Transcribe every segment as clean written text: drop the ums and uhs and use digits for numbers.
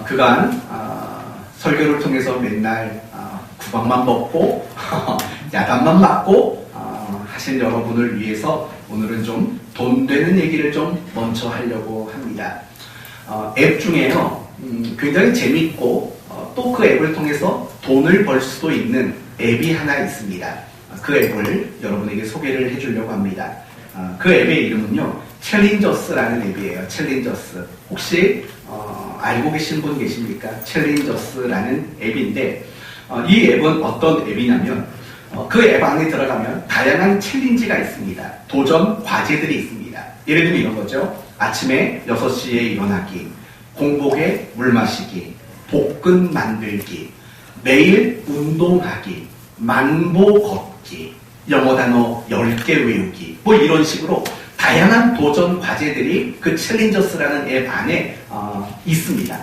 그간 설교를 통해서 맨날 구박만 먹고 야단만 맞고 하신 여러분을 위해서 오늘은 좀 돈 되는 얘기를 좀 먼저 하려고 합니다. 앱 중에요, 굉장히 재밌고 또 그 앱을 통해서 돈을 벌 수도 있는 앱이 하나 있습니다. 그 앱을 여러분에게 소개를 해주려고 합니다. 그 앱의 이름은요, 챌린저스라는 앱이에요. 챌린저스. 혹시 알고 계신 분 계십니까? 챌린저스라는 앱인데, 이 앱은 어떤 앱이냐면 그 앱 안에 들어가면 다양한 챌린지가 있습니다. 도전 과제들이 있습니다. 예를 들면 이런 거죠. 아침에 6시에 일어나기, 공복에 물 마시기, 복근 만들기, 매일 운동하기, 만보 걷기, 영어 단어 10개 외우기, 뭐 이런 식으로 다양한 도전 과제들이 그 챌린저스라는 앱 안에 있습니다.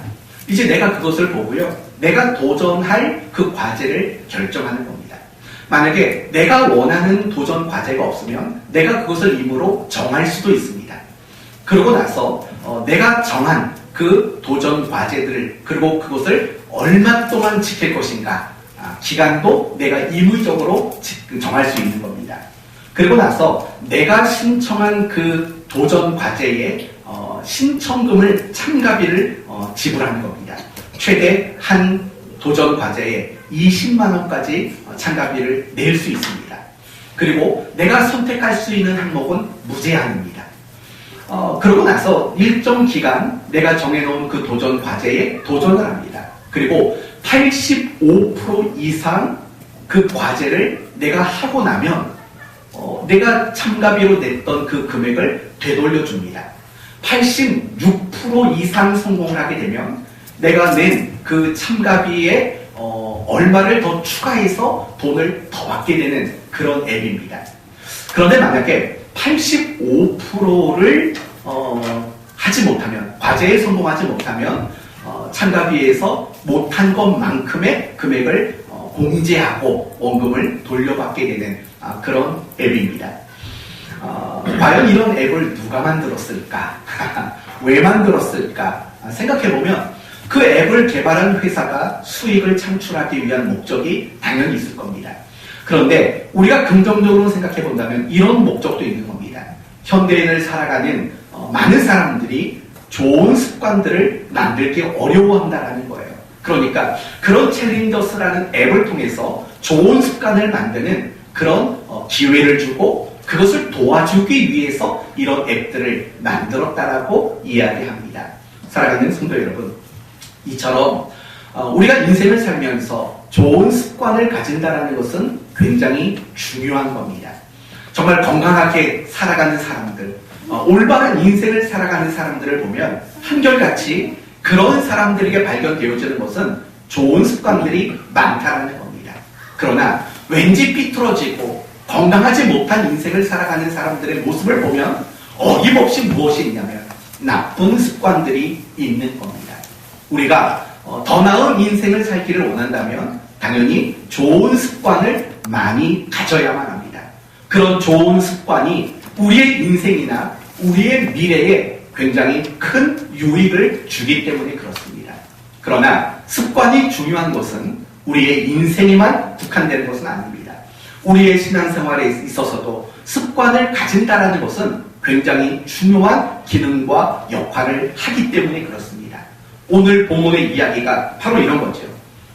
이제 내가 그것을 보고요, 내가 도전할 그 과제를 결정하는 겁니다. 만약에 내가 원하는 도전 과제가 없으면 내가 그것을 임의로 정할 수도 있습니다. 그러고 나서 내가 정한 그 도전 과제들을, 그리고 그것을 얼마 동안 지킬 것인가, 기간도 내가 임의적으로 정할 수 있는 겁니다. 그리고 나서 내가 신청한 그 도전 과제에 신청금을, 참가비를 지불하는 겁니다. 최대 한 도전 과제에 20만원까지 참가비를 낼 수 있습니다. 그리고 내가 선택할 수 있는 항목은 무제한입니다. 그러고 나서 일정 기간 내가 정해놓은 그 도전 과제에 도전을 합니다. 그리고 85% 이상 그 과제를 내가 하고 나면 내가 참가비로 냈던 그 금액을 되돌려 줍니다. 86% 이상 성공을 하게 되면 내가 낸 그 참가비에 얼마를 더 추가해서 돈을 더 받게 되는 그런 앱입니다. 그런데 만약에 85%를 하지 못하면, 과제에 성공하지 못하면 참가비에서 못한 것만큼의 금액을 공제하고 원금을 돌려받게 되는 그런 앱입니다. 과연 이런 앱을 누가 만들었을까? 왜 만들었을까? 생각해보면 그 앱을 개발한 회사가 수익을 창출하기 위한 목적이 당연히 있을 겁니다. 그런데 우리가 긍정적으로 생각해본다면 이런 목적도 있는 겁니다. 현대인을 살아가는 많은 사람들이 좋은 습관들을 만들기 어려워한다는 거예요. 그러니까 그런 챌린저스라는 앱을 통해서 좋은 습관을 만드는 그런 기회를 주고 그것을 도와주기 위해서 이런 앱들을 만들었다라고 이야기합니다. 사랑하는 성도 여러분, 이처럼 우리가 인생을 살면서 좋은 습관을 가진다는 것은 굉장히 중요한 겁니다. 정말 건강하게 살아가는 사람들, 올바른 인생을 살아가는 사람들을 보면 한결같이 그런 사람들에게 발견되어지는 것은 좋은 습관들이 많다는 겁니다. 그러나 왠지 삐뚤어지고 건강하지 못한 인생을 살아가는 사람들의 모습을 보면 어김없이 무엇이 있냐면 나쁜 습관들이 있는 겁니다. 우리가 더 나은 인생을 살기를 원한다면 당연히 좋은 습관을 많이 가져야만 합니다. 그런 좋은 습관이 우리의 인생이나 우리의 미래에 굉장히 큰 유익을 주기 때문에 그렇습니다. 그러나 습관이 중요한 것은 우리의 인생에만 국한되는 것은 아닙니다. 우리의 신앙생활에 있어서도 습관을 가진다는 것은 굉장히 중요한 기능과 역할을 하기 때문에 그렇습니다. 오늘 본문의 이야기가 바로 이런 거죠.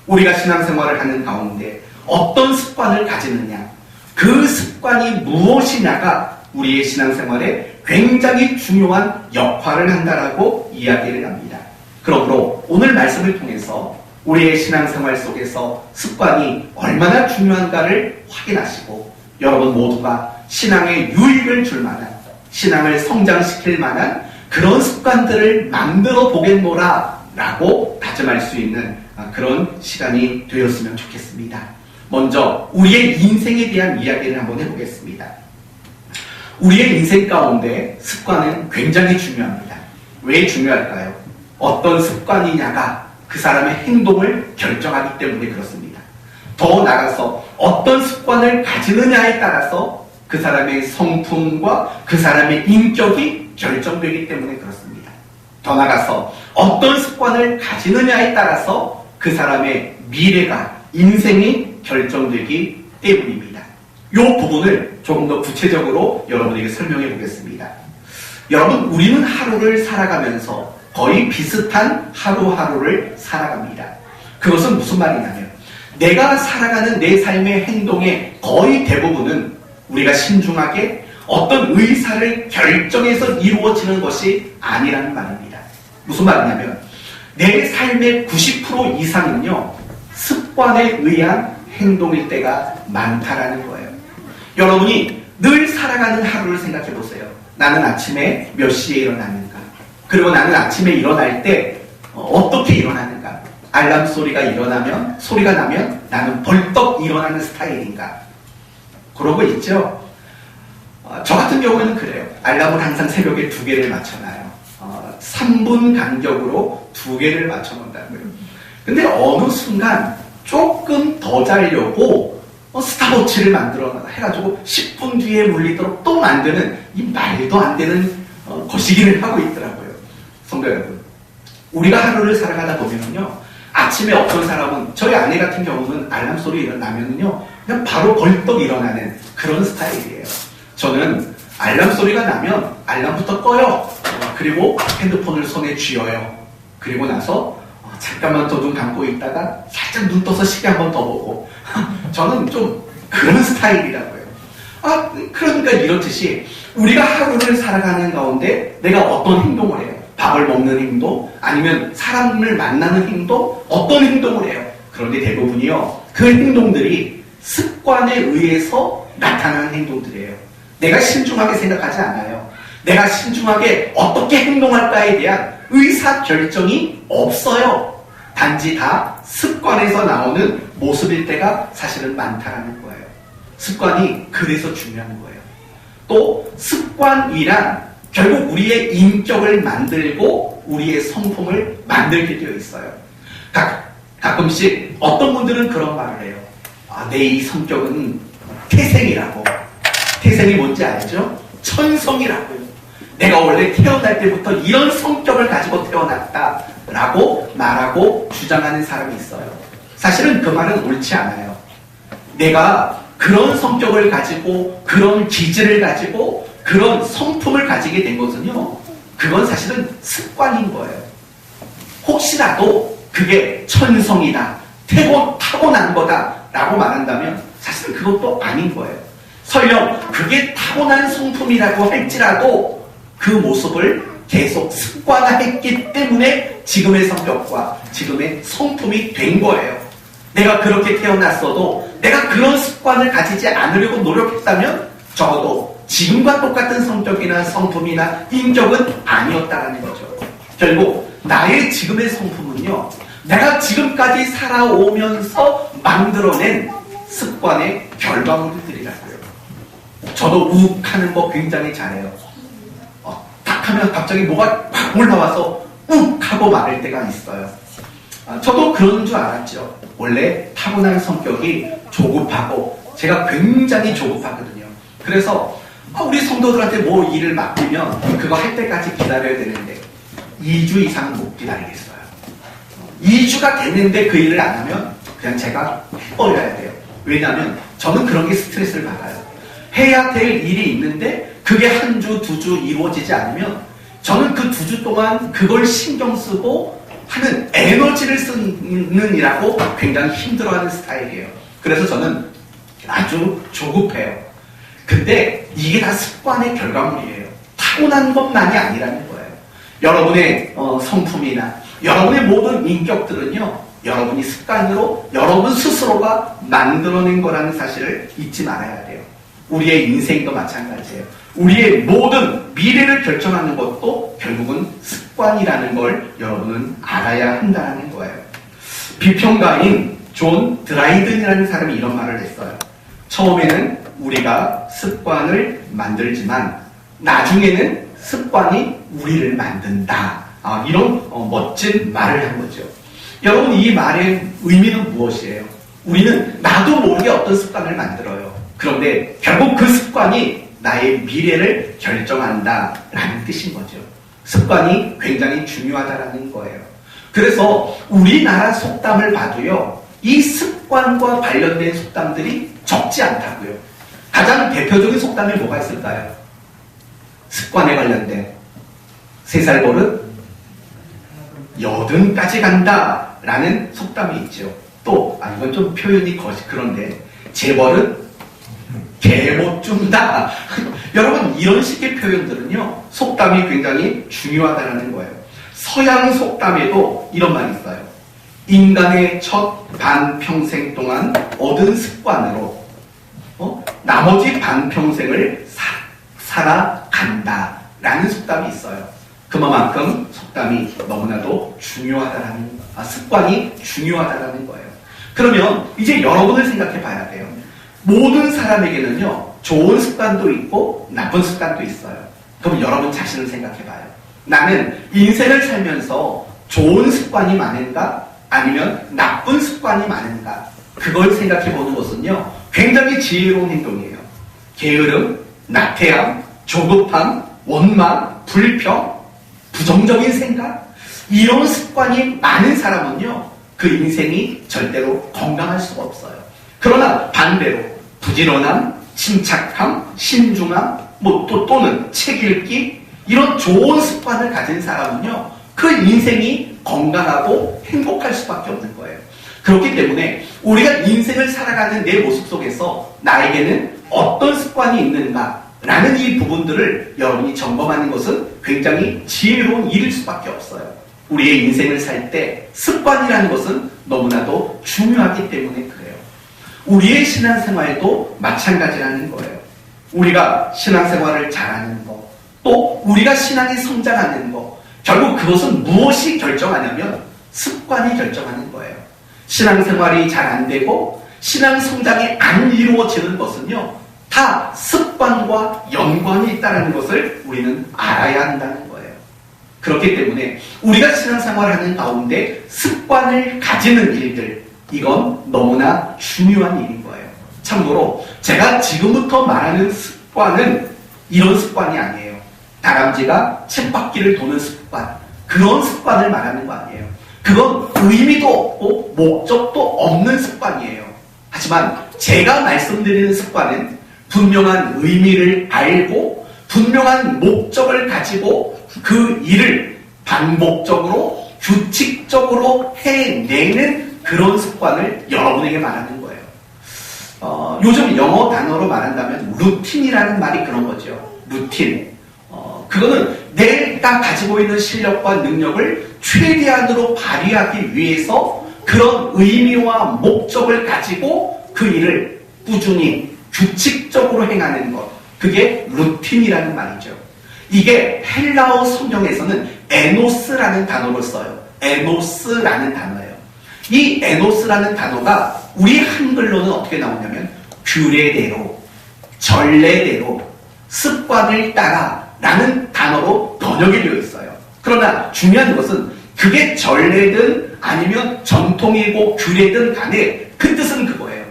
우리가 신앙생활을 하는 가운데 어떤 습관을 가지느냐, 그 습관이 무엇이냐가 우리의 신앙생활에 굉장히 중요한 역할을 한다라고 이야기를 합니다. 그러므로 오늘 말씀을 통해서 우리의 신앙생활 속에서 습관이 얼마나 중요한가를 확인하시고 여러분 모두가 신앙에 유익을 줄 만한, 신앙을 성장시킬 만한 그런 습관들을 만들어 보겠노라 라고 다짐할 수 있는 그런 시간이 되었으면 좋겠습니다. 먼저 우리의 인생에 대한 이야기를 한번 해보겠습니다. 우리의 인생 가운데 습관은 굉장히 중요합니다. 왜 중요할까요? 어떤 습관이냐가 그 사람의 행동을 결정하기 때문에 그렇습니다. 더 나아가서 어떤 습관을 가지느냐에 따라서 그 사람의 성품과 그 사람의 인격이 결정되기 때문에 그렇습니다. 더 나아가서 어떤 습관을 가지느냐에 따라서 그 사람의 미래가, 인생이 결정되기 때문입니다. 이 부분을 조금 더 구체적으로 여러분에게 설명해 보겠습니다. 여러분, 우리는 하루를 살아가면서 거의 비슷한 하루하루를 살아갑니다. 그것은 무슨 말이냐면 내가 살아가는 내 삶의 행동의 거의 대부분은 우리가 신중하게 어떤 의사를 결정해서 이루어지는 것이 아니라는 말입니다. 무슨 말이냐면 내 삶의 90% 이상은요, 습관에 의한 행동일 때가 많다라는 거예요. 여러분이 늘 살아가는 하루를 생각해 보세요. 나는 아침에 몇 시에 일어나는가? 그리고 나는 아침에 일어날 때 어떻게 일어나는가? 알람 소리가 나면 나는 벌떡 일어나는 스타일인가? 그러고 있죠? 저 같은 경우에는 그래요. 알람을 항상 새벽에 2개를 맞춰놔요. 3분 간격으로 2개를 맞춰놓는다고요. 근데 어느 순간 조금 더 자려고 스탑워치를 만들어 해가지고 10분 뒤에 물리도록 또 만드는 이 말도 안 되는 거시기를 하고 있더라고요. 성도 여러분, 우리가 하루를 살아가다 보면요, 아침에 어떤 사람은, 저희 아내 같은 경우는 알람 소리 일어나면요 그냥 바로 벌떡 일어나는 그런 스타일이에요. 저는 알람 소리가 나면 알람부터 꺼요. 그리고 핸드폰을 손에 쥐어요. 그리고 나서 잠깐만 더 눈 감고 있다가 살짝 눈 떠서 시계 한 번 더 보고 저는 좀 그런 스타일이라고요. 그러니까 이렇듯이 우리가 하루를 살아가는 가운데 내가 어떤 행동을 해요? 밥을 먹는 행동, 아니면 사람을 만나는 행동, 어떤 행동을 해요? 그런데 대부분이요, 그 행동들이 습관에 의해서 나타나는 행동들이에요. 내가 신중하게 생각하지 않아요. 내가 신중하게 어떻게 행동할까에 대한 의사결정이 없어요. 단지 다 습관에서 나오는 모습일 때가 사실은 많다라는 거예요. 습관이 그래서 중요한 거예요. 또 습관이란 결국 우리의 인격을 만들고 우리의 성품을 만들게 되어 있어요. 가끔씩 어떤 분들은 그런 말을 해요. 내 이 성격은 태생이라고. 태생이 뭔지 알죠? 천성이라고요. 내가 원래 태어날 때부터 이런 성격을 가지고 태어났다라고 말하고 주장하는 사람이 있어요. 사실은 그 말은 옳지 않아요. 내가 그런 성격을 가지고 그런 기질을 가지고 그런 성품을 가지게 된 것은요, 그건 사실은 습관인 거예요. 혹시라도 그게 천성이다, 타고난 거다 라고 말한다면 사실은 그것도 아닌 거예요. 설령 그게 타고난 성품이라고 할지라도 그 모습을 계속 습관화했기 때문에 지금의 성격과 지금의 성품이 된 거예요. 내가 그렇게 태어났어도 내가 그런 습관을 가지지 않으려고 노력했다면 적어도 지금과 똑같은 성격이나 성품이나 인격은 아니었다는 거죠. 결국 나의 지금의 성품은요, 내가 지금까지 살아오면서 만들어낸 습관의 결과물들이라고요. 저도 욱 하는 거 굉장히 잘해요. 딱 하면 갑자기 뭐가 확 올라와서 욱 하고 말할 때가 있어요. 저도 그런 줄 알았죠. 원래 타고난 성격이 조급하고 제가 굉장히 조급하거든요. 그래서 우리 성도들한테 뭐 일을 맡기면 그거 할 때까지 기다려야 되는데 2주 이상 못 기다리겠어요. 2주가 됐는데 그 일을 안 하면 그냥 제가 해버려야 돼요. 왜냐하면 저는 그런 게 스트레스를 받아요. 해야 될 일이 있는데 그게 한 주, 2주 이루어지지 않으면 저는 그 2주 동안 그걸 신경 쓰고 하는 에너지를 쓰는 일하고 굉장히 힘들어하는 스타일이에요. 그래서 저는 아주 조급해요. 근데 이게 다 습관의 결과물이에요. 타고난 것만이 아니라는 거예요. 여러분의 성품이나 여러분의 모든 인격들은요, 여러분이 습관으로 여러분 스스로가 만들어낸 거라는 사실을 잊지 말아야 돼요. 우리의 인생도 마찬가지예요. 우리의 모든 미래를 결정하는 것도 결국은 습관이라는 걸 여러분은 알아야 한다는 거예요. 비평가인 존 드라이든이라는 사람이 이런 말을 했어요. 처음에는 우리가 습관을 만들지만 나중에는 습관이 우리를 만든다. 이런 멋진 말을 한 거죠. 여러분, 이 말의 의미는 무엇이에요? 우리는 나도 모르게 어떤 습관을 만들어요. 그런데 결국 그 습관이 나의 미래를 결정한다라는 뜻인 거죠. 습관이 굉장히 중요하다라는 거예요. 그래서 우리나라 속담을 봐도요, 이 습관과 관련된 속담들이 적지 않다고요. 가장 대표적인 속담이 뭐가 있을까요? 습관에 관련된 3살 버릇 여든까지 간다 라는 속담이 있죠. 또 이건 좀 표현이 그런데 제 버릇 개 못 준다. 여러분, 이런 식의 표현들은요, 속담이 굉장히 중요하다는 거예요. 서양 속담에도 이런 말이 있어요. 인간의 첫 반평생 동안 얻은 습관으로 나머지 반평생을 살아간다 라는 속담이 있어요. 그만큼 속담이 너무나도 습관이 중요하다는 거예요. 그러면 이제 여러분을 생각해 봐야 돼요. 모든 사람에게는요, 좋은 습관도 있고 나쁜 습관도 있어요. 그럼 여러분 자신을 생각해 봐요. 나는 인생을 살면서 좋은 습관이 많은가? 아니면 나쁜 습관이 많은가? 그걸 생각해 보는 것은요, 굉장히 지혜로운 행동이에요. 게으름, 나태함, 조급함, 원망, 불평, 부정적인 생각, 이런 습관이 많은 사람은요, 그 인생이 절대로 건강할 수가 없어요. 그러나 반대로 부지런함, 침착함, 신중함, 또는 책 읽기, 이런 좋은 습관을 가진 사람은요, 그 인생이 건강하고 행복할 수밖에 없는 거예요. 그렇기 때문에 우리가 인생을 살아가는 내 모습 속에서 나에게는 어떤 습관이 있는가 라는 이 부분들을 여러분이 점검하는 것은 굉장히 지혜로운 일일 수밖에 없어요. 우리의 인생을 살 때 습관이라는 것은 너무나도 중요하기 때문에 그래요. 우리의 신앙생활도 마찬가지라는 거예요. 우리가 신앙생활을 잘하는 거, 또 우리가 신앙이 성장하는 거, 결국 그것은 무엇이 결정하냐면 습관이 결정하는 거예요. 신앙생활이 잘 안 되고 신앙 성장이 안 이루어지는 것은요, 다 습관과 연관이 있다는 것을 우리는 알아야 한다는 거예요. 그렇기 때문에 우리가 신앙생활하는 가운데 습관을 가지는 일들, 이건 너무나 중요한 일인 거예요. 참고로 제가 지금부터 말하는 습관은 이런 습관이 아니에요. 다람쥐가 쳇바퀴를 도는 습관, 그런 습관을 말하는 거 아니에요. 그건 의미도 없고 목적도 없는 습관이에요. 하지만 제가 말씀드리는 습관은 분명한 의미를 알고 분명한 목적을 가지고 그 일을 반복적으로 규칙적으로 해내는 그런 습관을 여러분에게 말하는 거예요. 요즘 영어 단어로 말한다면 루틴이라는 말이 그런 거죠. 루틴. 그거는 내가 가지고 있는 실력과 능력을 최대한으로 발휘하기 위해서 그런 의미와 목적을 가지고 그 일을 꾸준히 규칙적으로 행하는 것, 그게 루틴이라는 말이죠. 이게 헬라어 성경에서는 에노스라는 단어를 써요. 에노스라는 단어예요. 이 에노스라는 단어가 우리 한글로는 어떻게 나오냐면 규례대로, 전례대로, 습관을 따라 라는 단어로 번역이 되어 있어요. 그러나 중요한 것은 그게 전례든 아니면 전통이고 규례든 간에 그 뜻은 그거예요.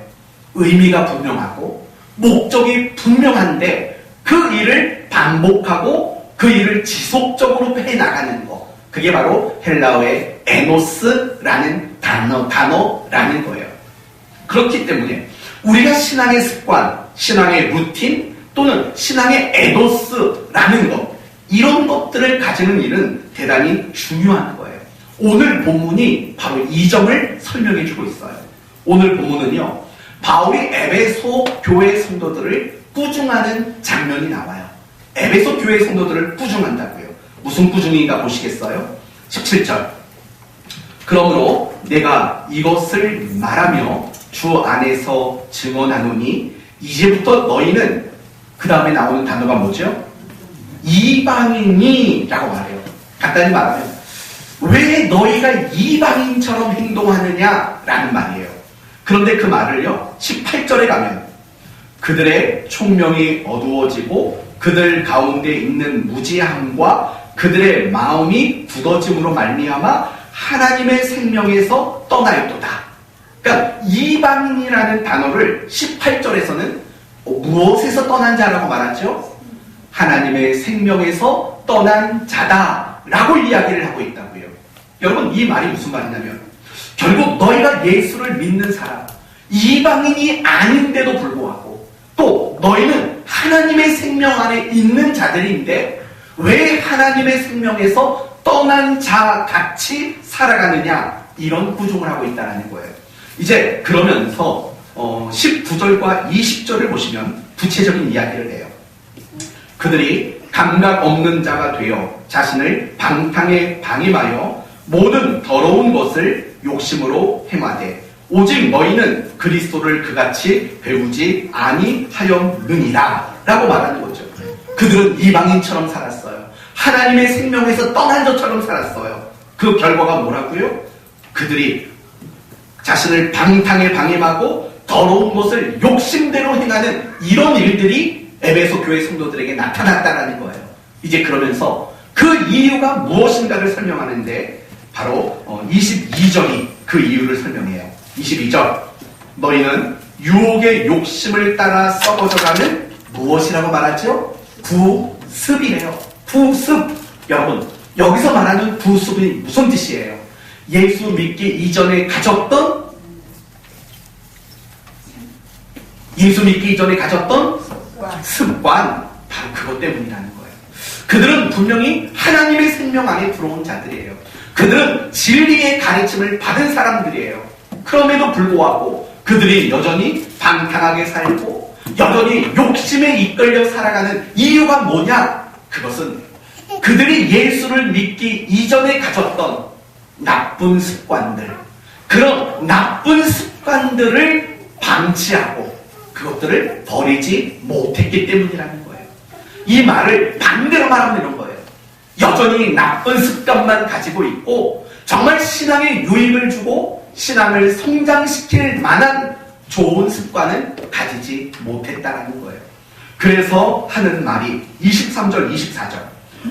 의미가 분명하고 목적이 분명한데 그 일을 반복하고 그 일을 지속적으로 해나가는 것, 그게 바로 헬라어의 에노스라는 단어라는 거예요. 그렇기 때문에 우리가 신앙의 습관, 신앙의 루틴 또는 신앙의 에노스라는 것, 이런 것들을 가지는 일은 대단히 중요한 거예요. 오늘 본문이 바로 이 점을 설명해 주고 있어요. 오늘 본문은요, 바울이 에베소 교회 성도들을 꾸중하는 장면이 나와요. 에베소 교회 성도들을 꾸중한다고요. 무슨 꾸중인가 보시겠어요? 17절. 그러므로 내가 이것을 말하며 주 안에서 증언하노니 이제부터 너희는, 그 다음에 나오는 단어가 뭐죠? 이방인이 라고 말해요. 간단히 말하면 왜 너희가 이방인처럼 행동하느냐 라는 말이에요. 그런데 그 말을요, 18절에 가면 그들의 총명이 어두워지고 그들 가운데 있는 무지함과 그들의 마음이 굳어짐으로 말미암아 하나님의 생명에서 떠나였도다. 그러니까 이방인이라는 단어를 18절에서는 무엇에서 떠난 자라고 말하죠? 하나님의 생명에서 떠난 자다라고 이야기를 하고 있다고요. 여러분, 이 말이 무슨 말이냐면 결국 너희가 예수를 믿는 사람, 이방인이 아닌데도 불구하고 또 너희는 하나님의 생명 안에 있는 자들인데 왜 하나님의 생명에서 떠난 자 같이 살아가느냐, 이런 구종을 하고 있다는 거예요. 이제 그러면서 19절과 20절을 보시면 구체적인 이야기를 해요. 그들이 감각 없는 자가 되어 자신을 방탕에 방임하여 모든 더러운 것을 욕심으로 행하되 오직 너희는 그리스도를 그같이 배우지 아니하였느니라 라고 말하는 거죠. 그들은 이방인처럼 살았어요. 하나님의 생명에서 떠난 자처럼 살았어요. 그 결과가 뭐라고요? 그들이 자신을 방탕에 방임하고 더러운 것을 욕심대로 행하는 이런 일들이 에베소 교회 성도들에게 나타났다는 거예요. 이제 그러면서 그 이유가 무엇인가를 설명하는데 바로 22절이 그 이유를 설명해요. 22절, 너희는 유혹의 욕심을 따라 썩어져가는 무엇이라고 말하죠? 구습이래요. 구습. 여러분, 여기서 말하는 구습이 무슨 뜻이에요? 예수 믿기 이전에 가졌던 습관, 바로 그것 때문이라는 거예요. 그들은 분명히 하나님의 생명 안에 들어온 자들이에요. 그들은 진리의 가르침을 받은 사람들이에요. 그럼에도 불구하고 그들이 여전히 방탕하게 살고 여전히 욕심에 이끌려 살아가는 이유가 뭐냐? 그것은 그들이 예수를 믿기 이전에 가졌던 나쁜 습관들, 그런 나쁜 습관들을 방치하고 그것들을 버리지 못했기 때문이라는 거예요. 이 말을 반대로 말하면 이런 거예요. 여전히 나쁜 습관만 가지고 있고 정말 신앙에 유익을 주고 신앙을 성장시킬 만한 좋은 습관은 가지지 못했다라는 거예요. 그래서 하는 말이 23절, 24절,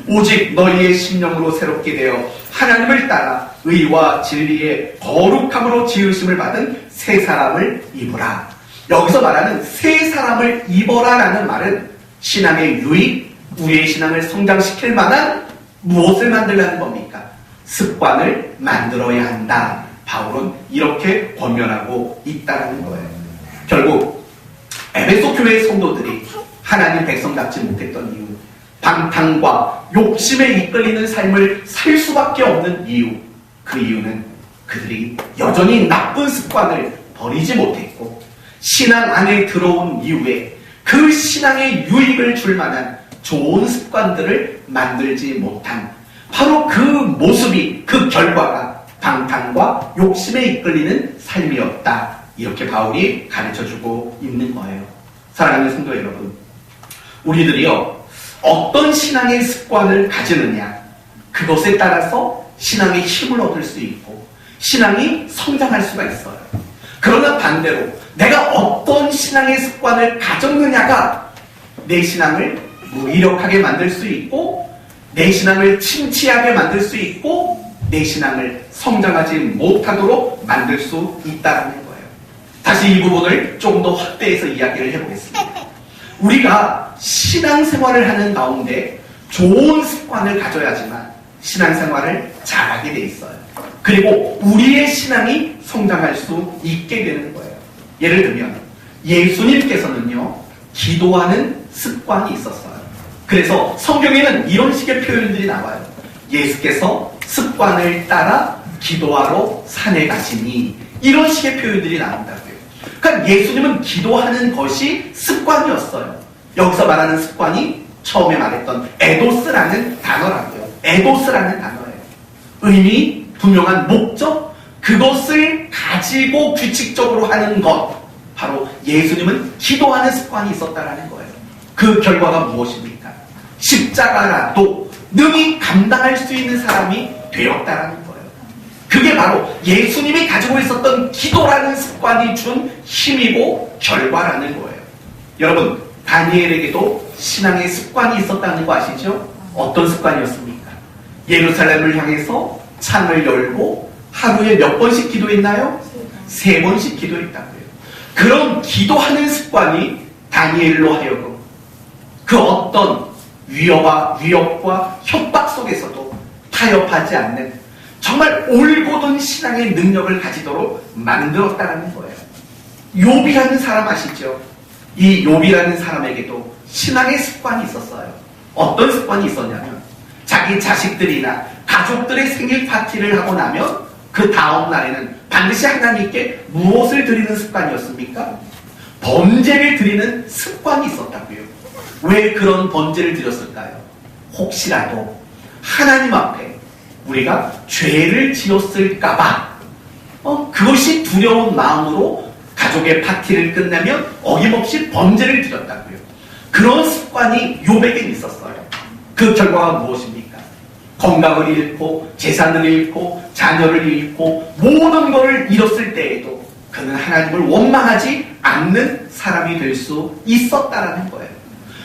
오직 너희의 심령으로 새롭게 되어 하나님을 따라 의와 진리의 거룩함으로 지으심을 받은 새 사람을 입으라. 여기서 말하는 새 사람을 입어라라는 말은 신앙의 유익, 우리의 신앙을 성장시킬 만한 무엇을 만들라는 겁니까? 습관을 만들어야 한다. 바울은 이렇게 권면하고 있다는 거예요. 결국 에베소 교회 성도들이 하나님 백성답지 못했던 이유, 방탕과 욕심에 이끌리는 삶을 살 수밖에 없는 이유, 그 이유는 그들이 여전히 나쁜 습관을 버리지 못했고 신앙 안에 들어온 이후에 그 신앙에 유익을 줄 만한 좋은 습관들을 만들지 못한 바로 그 모습이, 그 결과가 방탕과 욕심에 이끌리는 삶이었다. 이렇게 바울이 가르쳐주고 있는 거예요. 사랑하는 성도 여러분, 우리들이요 어떤 신앙의 습관을 가지느냐, 그것에 따라서 신앙의 힘을 얻을 수 있고 신앙이 성장할 수가 있어요. 그러나 반대로 내가 어떤 신앙의 습관을 가졌느냐가 내 신앙을 무기력하게 만들 수 있고 내 신앙을 침체하게 만들 수 있고 내 신앙을 성장하지 못하도록 만들 수 있다는 거예요. 다시 이 부분을 조금 더 확대해서 이야기를 해보겠습니다. 우리가 신앙생활을 하는 가운데 좋은 습관을 가져야지만 신앙생활을 잘하게 돼 있어요. 그리고 우리의 신앙이 성장할 수 있게 되는 거예요. 예를 들면 예수님께서는요 기도하는 습관이 있었어요. 그래서 성경에는 이런 식의 표현들이 나와요. 예수께서 습관을 따라 기도하러 산에 가시니, 이런 식의 표현들이 나온다고요. 그러니까 예수님은 기도하는 것이 습관이었어요. 여기서 말하는 습관이 처음에 말했던 에도스라는 단어라고요. 에도스라는 단어예요. 의미, 분명한 목적, 그것을 가지고 규칙적으로 하는 것, 바로 예수님은 기도하는 습관이 있었다라는 거예요. 그 결과가 무엇입니까? 십자가라도 능히 감당할 수 있는 사람이 되었다라는 거예요. 그게 바로 예수님이 가지고 있었던 기도라는 습관이 준 힘이고 결과라는 거예요. 여러분, 다니엘에게도 신앙의 습관이 있었다는 거 아시죠? 어떤 습관이었습니까? 예루살렘을 향해서 창을 열고 하루에 몇 번씩 기도했나요? 3번씩 기도했다고요. 그런 기도하는 습관이 다니엘로 하여금 그 어떤 위협과 협박 속에서도 타협하지 않는 정말 올곧은 신앙의 능력을 가지도록 만들었다는 거예요. 욥이라는 사람 아시죠? 이 욥이라는 사람에게도 신앙의 습관이 있었어요. 어떤 습관이 있었냐면 자기 자식들이나 가족들의 생일 파티를 하고 나면 그 다음 날에는 반드시 하나님께 무엇을 드리는 습관이었습니까? 번제를 드리는 습관이 있었다고요. 왜 그런 번제를 드렸을까요? 혹시라도 하나님 앞에 우리가 죄를 지었을까봐 그것이 두려운 마음으로 가족의 파티를 끝내면 어김없이 번제를 드렸다고요. 그런 습관이 욥에게 있었어요. 그 결과가 무엇입니까? 건강을 잃고 재산을 잃고 자녀를 잃고 모든 것을 잃었을 때에도 그는 하나님을 원망하지 않는 사람이 될 수 있었다라는 거예요.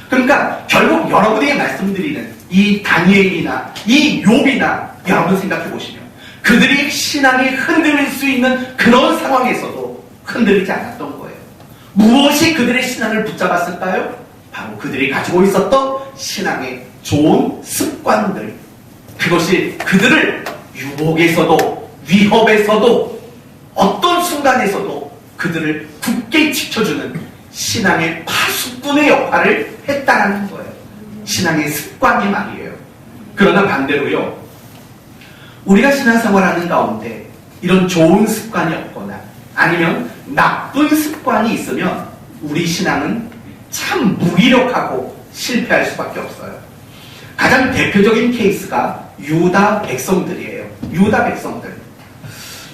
그러니까 결국 여러분에게 말씀드리는 이 다니엘이나 이 욥이나 여러분 생각해 보시면 그들이 신앙이 흔들릴 수 있는 그런 상황에서도 흔들리지 않았던 거예요. 무엇이 그들의 신앙을 붙잡았을까요? 바로 그들이 가지고 있었던 신앙의 좋은 습관들. 그것이 그들을 유혹에서도 위협에서도 어떤 순간에서도 그들을 굳게 지켜주는 신앙의 파수꾼의 역할을 했다는 거예요. 신앙의 습관이 말이에요. 그러나 반대로요, 우리가 신앙생활하는 가운데 이런 좋은 습관이 없거나 아니면 나쁜 습관이 있으면 우리 신앙은 참 무기력하고 실패할 수밖에 없어요. 가장 대표적인 케이스가 유다 백성들이에요. 유다 백성들.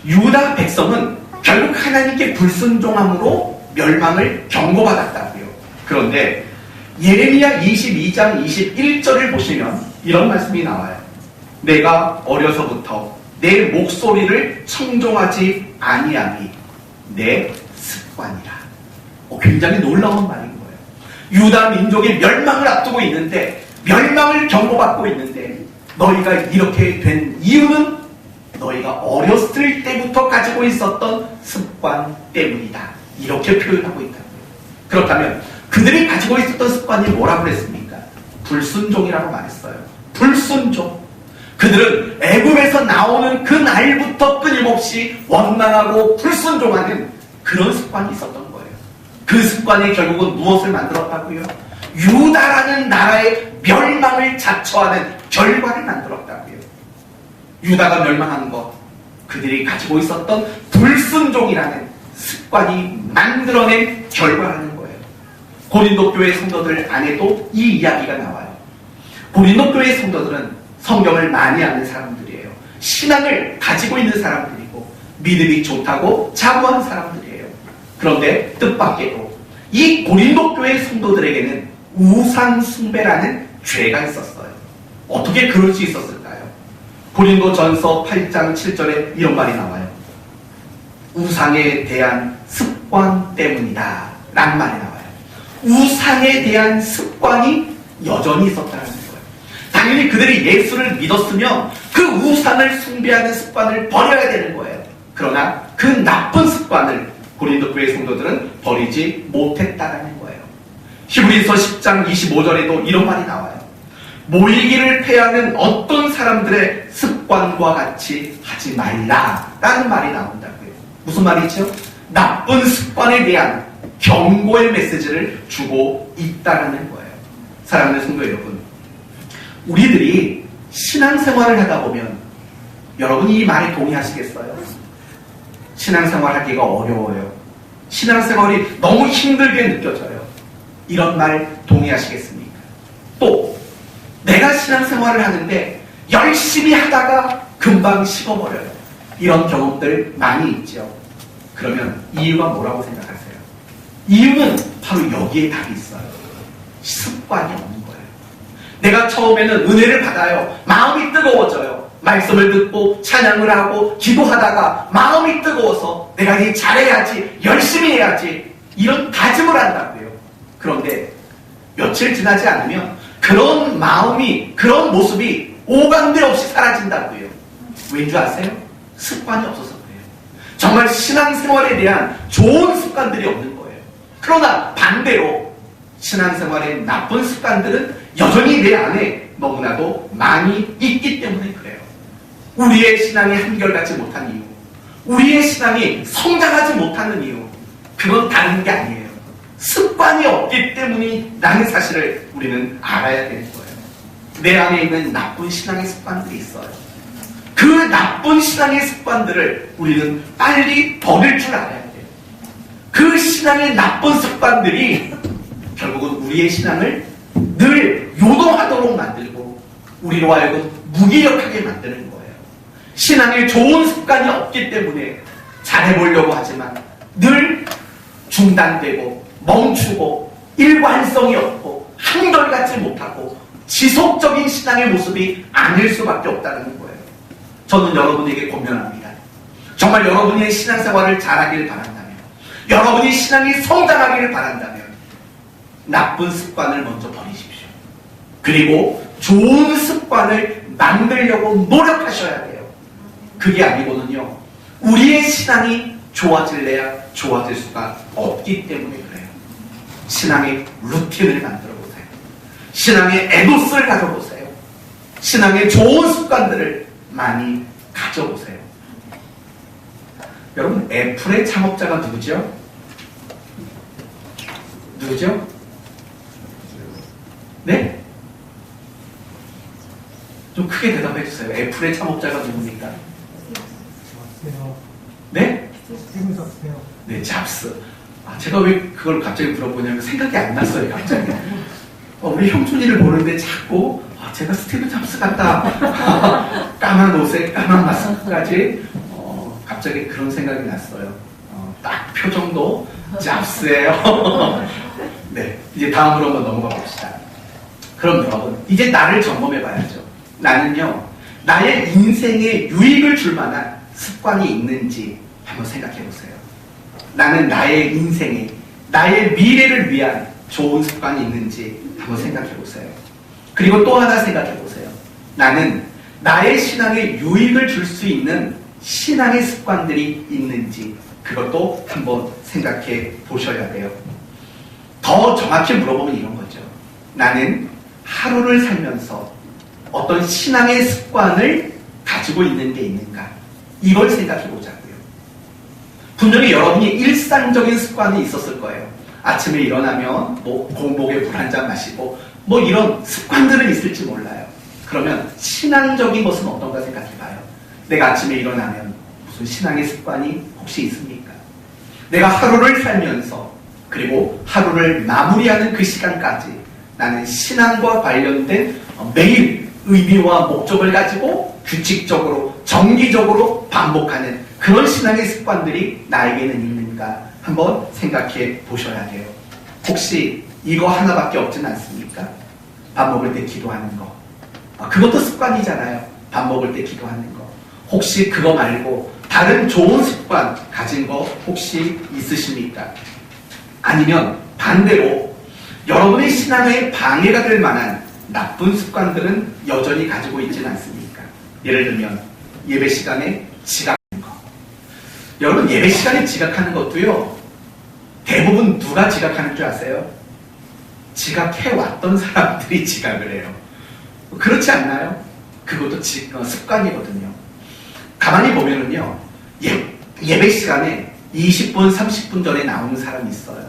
유다 백성은 결국 하나님께 불순종함으로 멸망을 경고받았다고요. 그런데 예레미야 22장 21절을 보시면 이런 말씀이 나와요. 내가 어려서부터 내 목소리를 청종하지 아니함이 내 습관이라. 굉장히 놀라운 말인 거예요. 유다 민족이 멸망을 앞두고 있는데, 멸망을 경고받고 있는데 너희가 이렇게 된 이유는 너희가 어렸을 때부터 가지고 있었던 습관 때문이다. 이렇게 표현하고 있다고요. 그렇다면 그들이 가지고 있었던 습관이 뭐라고 그랬습니까? 불순종이라고 말했어요. 불순종. 그들은 애굽에서 나오는 그 날부터 끊임없이 원망하고 불순종하는 그런 습관이 있었던 거예요. 그 습관이 결국은 무엇을 만들었다고요? 유다라는 나라의 멸망을 자초하는 결과를 만들었다고요. 유다가 멸망한 것, 그들이 가지고 있었던 불순종이라는 습관이 만들어낸 결과라는 거예요. 고린도 교회 성도들 안에도 이 이야기가 나와요. 고린도 교회 성도들은 성경을 많이 아는 사람들이에요. 신앙을 가지고 있는 사람들이고 믿음이 좋다고 자부하는 사람들이에요. 그런데 뜻밖에도 이 고린도 교회 성도들에게는 우상 숭배라는 죄가 있었어요. 어떻게 그럴 수 있었을까요? 고린도 전서 8장 7절에 이런 말이 나와요. 우상에 대한 습관 때문이다 라는 말이 나와요. 우상에 대한 습관이 여전히 있었다는 거예요. 당연히 그들이 예수를 믿었으면 그 우상을 숭배하는 습관을 버려야 되는 거예요. 그러나 그 나쁜 습관을 고린도 교회 성도들은 버리지 못했다는 거예요. 히브리서 10장 25절에도 이런 말이 나와요. 모이기를 패하는 어떤 사람들의 습관과 같이 하지 말라라는 말이 나온다고요. 무슨 말이죠? 나쁜 습관에 대한 경고의 메시지를 주고 있다는 거예요. 사랑하는 성도 여러분, 우리들이 신앙생활을 하다 보면 여러분이 이 말에 동의하시겠어요? 신앙생활하기가 어려워요. 신앙생활이 너무 힘들게 느껴져요. 이런 말 동의하시겠습니까? 또 내가 신앙생활을 하는데 열심히 하다가 금방 식어버려요. 이런 경험들 많이 있죠. 그러면 이유가 뭐라고 생각하세요? 이유는 바로 여기에 답이 있어요. 습관이 없는 거예요. 내가 처음에는 은혜를 받아요. 마음이 뜨거워져요. 말씀을 듣고 찬양을 하고 기도하다가 마음이 뜨거워서 내가 이제 잘해야지, 열심히 해야지, 이런 다짐을 한다고요. 그런데 며칠 지나지 않으면 그런 마음이, 그런 모습이 오간데 없이 사라진다고요. 왠지 아세요? 습관이 없어서 그래요. 정말 신앙생활에 대한 좋은 습관들이 없는 거예요. 그러나 반대로 신앙생활의 나쁜 습관들은 여전히 내 안에 너무나도 많이 있기 때문에 그래요. 우리의 신앙이 한결같지 못한 이유, 우리의 신앙이 성장하지 못하는 이유, 그건 다른 게 아니에요. 습관이 없기 때문이라는 사실을 우리는 알아야 되는 거예요. 내 안에 있는 나쁜 신앙의 습관들이 있어요. 그 나쁜 신앙의 습관들을 우리는 빨리 버릴 줄 알아야 돼요. 그 신앙의 나쁜 습관들이 결국은 우리의 신앙을 늘 요동하도록 만들고 우리로 하여금 무기력하게 만드는 거예요. 신앙에 좋은 습관이 없기 때문에 잘해보려고 하지만 늘 중단되고 멈추고 일관성이 없고 한결같지 못하고 지속적인 신앙의 모습이 아닐 수밖에 없다는 거예요. 저는 여러분에게 권면합니다. 정말 여러분의 신앙생활을 잘하길 바란다면, 여러분이 신앙이 성장하기를 바란다면 나쁜 습관을 먼저 버리십시오. 그리고 좋은 습관을 만들려고 노력하셔야 돼요. 그게 아니고는요, 우리의 신앙이 좋아질래야 좋아질 수가 없기 때문에 그래요. 신앙의 루틴을 만들어 보세요. 신앙의 에도스를 가져보세요. 신앙의 좋은 습관들을 많이 가져보세요. 여러분, 애플의 창업자가 누구죠? 누구죠? 네? 좀 크게 대답해 주세요. 애플의 창업자가 누굽니까? 네? 네, 잡스. 제가 왜 그걸 갑자기 물어보냐면 생각이 안 났어요, 갑자기. 우리 형준이를 보는데 자꾸 제가 스티브 잡스 같다. 까만 옷에 까만 마스크까지 갑자기 그런 생각이 났어요. 딱 표정도 잡스예요. 네, 이제 다음으로 한번 넘어가 봅시다. 그럼 여러분, 이제 나를 점검해 봐야죠. 나는요, 나의 인생에 유익을 줄 만한 습관이 있는지 한번 생각해 보세요. 나는 나의 인생에, 나의 미래를 위한 좋은 습관이 있는지 한번 생각해 보세요. 그리고 또 하나 생각해 보세요. 나는 나의 신앙에 유익을 줄 수 있는 신앙의 습관들이 있는지 그것도 한번 생각해 보셔야 돼요. 더 정확히 물어보면 이런 거죠. 나는 하루를 살면서 어떤 신앙의 습관을 가지고 있는 게 있는가? 이걸 생각해 보자고요. 분명히 여러분이 일상적인 습관이 있었을 거예요. 아침에 일어나면 공복에 물 한 잔 마시고 이런 습관들은 있을지 몰라요. 그러면 신앙적인 것은 어떤가 생각해 봐요. 내가 아침에 일어나면 무슨 신앙의 습관이 혹시 있습니까? 내가 하루를 살면서 그리고 하루를 마무리하는 그 시간까지 나는 신앙과 관련된 매일 의미와 목적을 가지고 규칙적으로 정기적으로 반복하는 그런 신앙의 습관들이 나에게는 있는가 한번 생각해 보셔야 돼요. 혹시 이거 하나밖에 없진 않습니까? 밥 먹을 때 기도하는 거. 그것도 습관이잖아요. 밥 먹을 때 기도하는 거. 혹시 그거 말고 다른 좋은 습관 가진 거 혹시 있으십니까? 아니면 반대로 여러분의 신앙에 방해가 될 만한 나쁜 습관들은 여전히 가지고 있지는 않습니까? 예를 들면 예배 시간에 지각하는 거. 여러분, 예배 시간에 지각하는 것도요, 대부분 누가 지각하는 줄 아세요? 지각해왔던 사람들이 지각을 해요. 그렇지 않나요? 그것도 습관이거든요. 가만히 보면은요, 예배 시간에 20분, 30분 전에 나오는 사람이 있어요.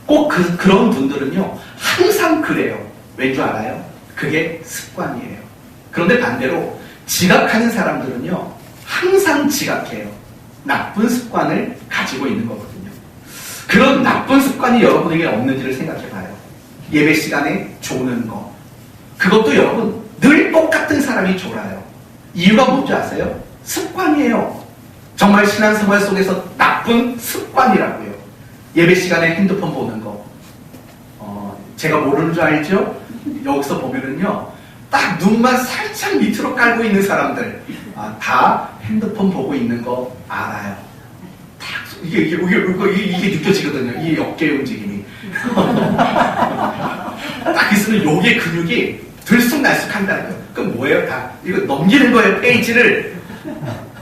꼭 그런 분들은요, 항상 그래요. 왠 줄 알아요? 그게 습관이에요. 그런데 반대로 지각하는 사람들은요, 항상 지각해요. 나쁜 습관을 가지고 있는 거거든요. 그런 나쁜 습관이 여러분에게 없는지를 생각해 봐요. 예배 시간에 조는 거. 그것도 여러분, 늘 똑같은 사람이 졸아요. 이유가 뭔지 아세요? 습관이에요. 정말 신앙생활 속에서 나쁜 습관이라고요. 예배 시간에 핸드폰 보는 거. 제가 모르는 줄 알죠? 여기서 보면은요, 딱 눈만 살짝 밑으로 깔고 있는 사람들, 다 핸드폰 보고 있는 거 알아요. 이게 느껴지거든요. 이 어깨 움직임이. 딱 있으면 요게 근육이 들쑥날쑥한다는 거예요. 그럼 뭐예요? 다 이거 넘기는 거예요, 페이지를.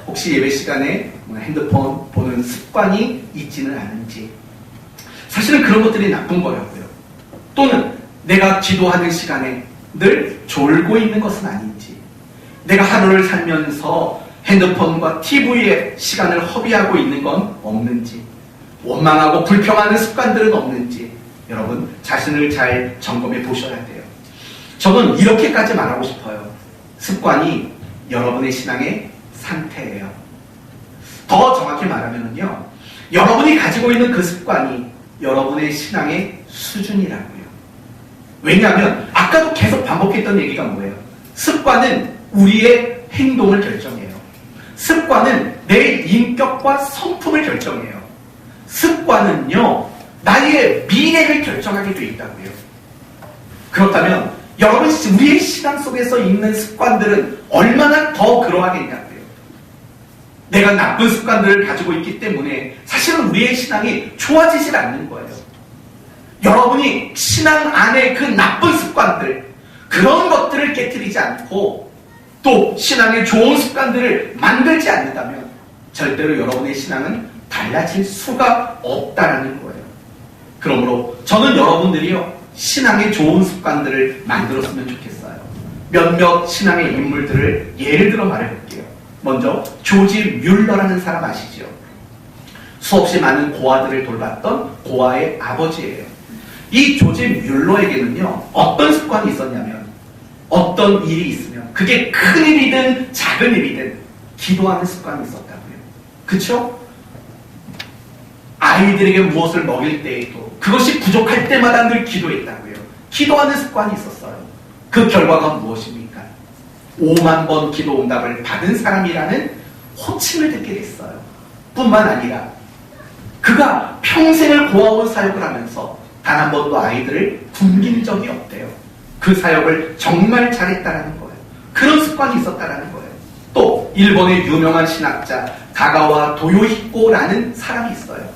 혹시 예배 시간에 핸드폰 보는 습관이 있지는 않은지. 사실은 그런 것들이 나쁜 거라고요. 또는 내가 기도하는 시간에 늘 졸고 있는 것은 아닌지, 내가 하루를 살면서 핸드폰과 TV에 시간을 허비하고 있는 건 없는지, 원망하고 불평하는 습관들은 없는지 여러분 자신을 잘 점검해 보셔야 돼요. 저는 이렇게까지 말하고 싶어요. 습관이 여러분의 신앙의 상태예요. 더 정확히 말하면요, 여러분이 가지고 있는 그 습관이 여러분의 신앙의 수준이라고요. 왜냐하면 아까도 계속 반복했던 얘기가 뭐예요? 습관은 우리의 행동을 결정해요. 습관은 내 인격과 성품을 결정해요. 습관은요, 나의 미래를 결정하게 돼 있다고요. 그렇다면 여러분, 우리의 신앙 속에서 있는 습관들은 얼마나 더 그러하겠냐고요. 내가 나쁜 습관들을 가지고 있기 때문에 사실은 우리의 신앙이 좋아지질 않는 거예요. 여러분이 신앙 안에 그 나쁜 습관들, 그런 것들을 깨트리지 않고 또 신앙의 좋은 습관들을 만들지 않는다면 절대로 여러분의 신앙은 달라질 수가 없다는 거예요. 그러므로 저는 여러분들이요, 신앙의 좋은 습관들을 만들었으면 좋겠어요. 몇몇 신앙의 인물들을 예를 들어 말해볼게요. 먼저 조지 뮬러라는 사람 아시죠? 수없이 많은 고아들을 돌봤던 고아의 아버지예요. 이 조지 뮬러에게는요, 어떤 습관이 있었냐면, 어떤 일이 있으면 그게 큰 일이든 작은 일이든 기도하는 습관이 있었다고요. 그쵸? 아이들에게 무엇을 먹일 때에도 그것이 부족할 때마다 늘 기도했다고요. 기도하는 습관이 있었어요. 그 결과가 무엇입니까? 5만 번 기도 응답을 받은 사람이라는 호칭을 듣게 됐어요. 뿐만 아니라 그가 평생을 고아원 사역을 하면서 단 한 번도 아이들을 굶긴 적이 없대요. 그 사역을 정말 잘했다라는 거예요. 그런 습관이 있었다라는 거예요. 또 일본의 유명한 신학자 가가와 도요히코라는 사람이 있어요.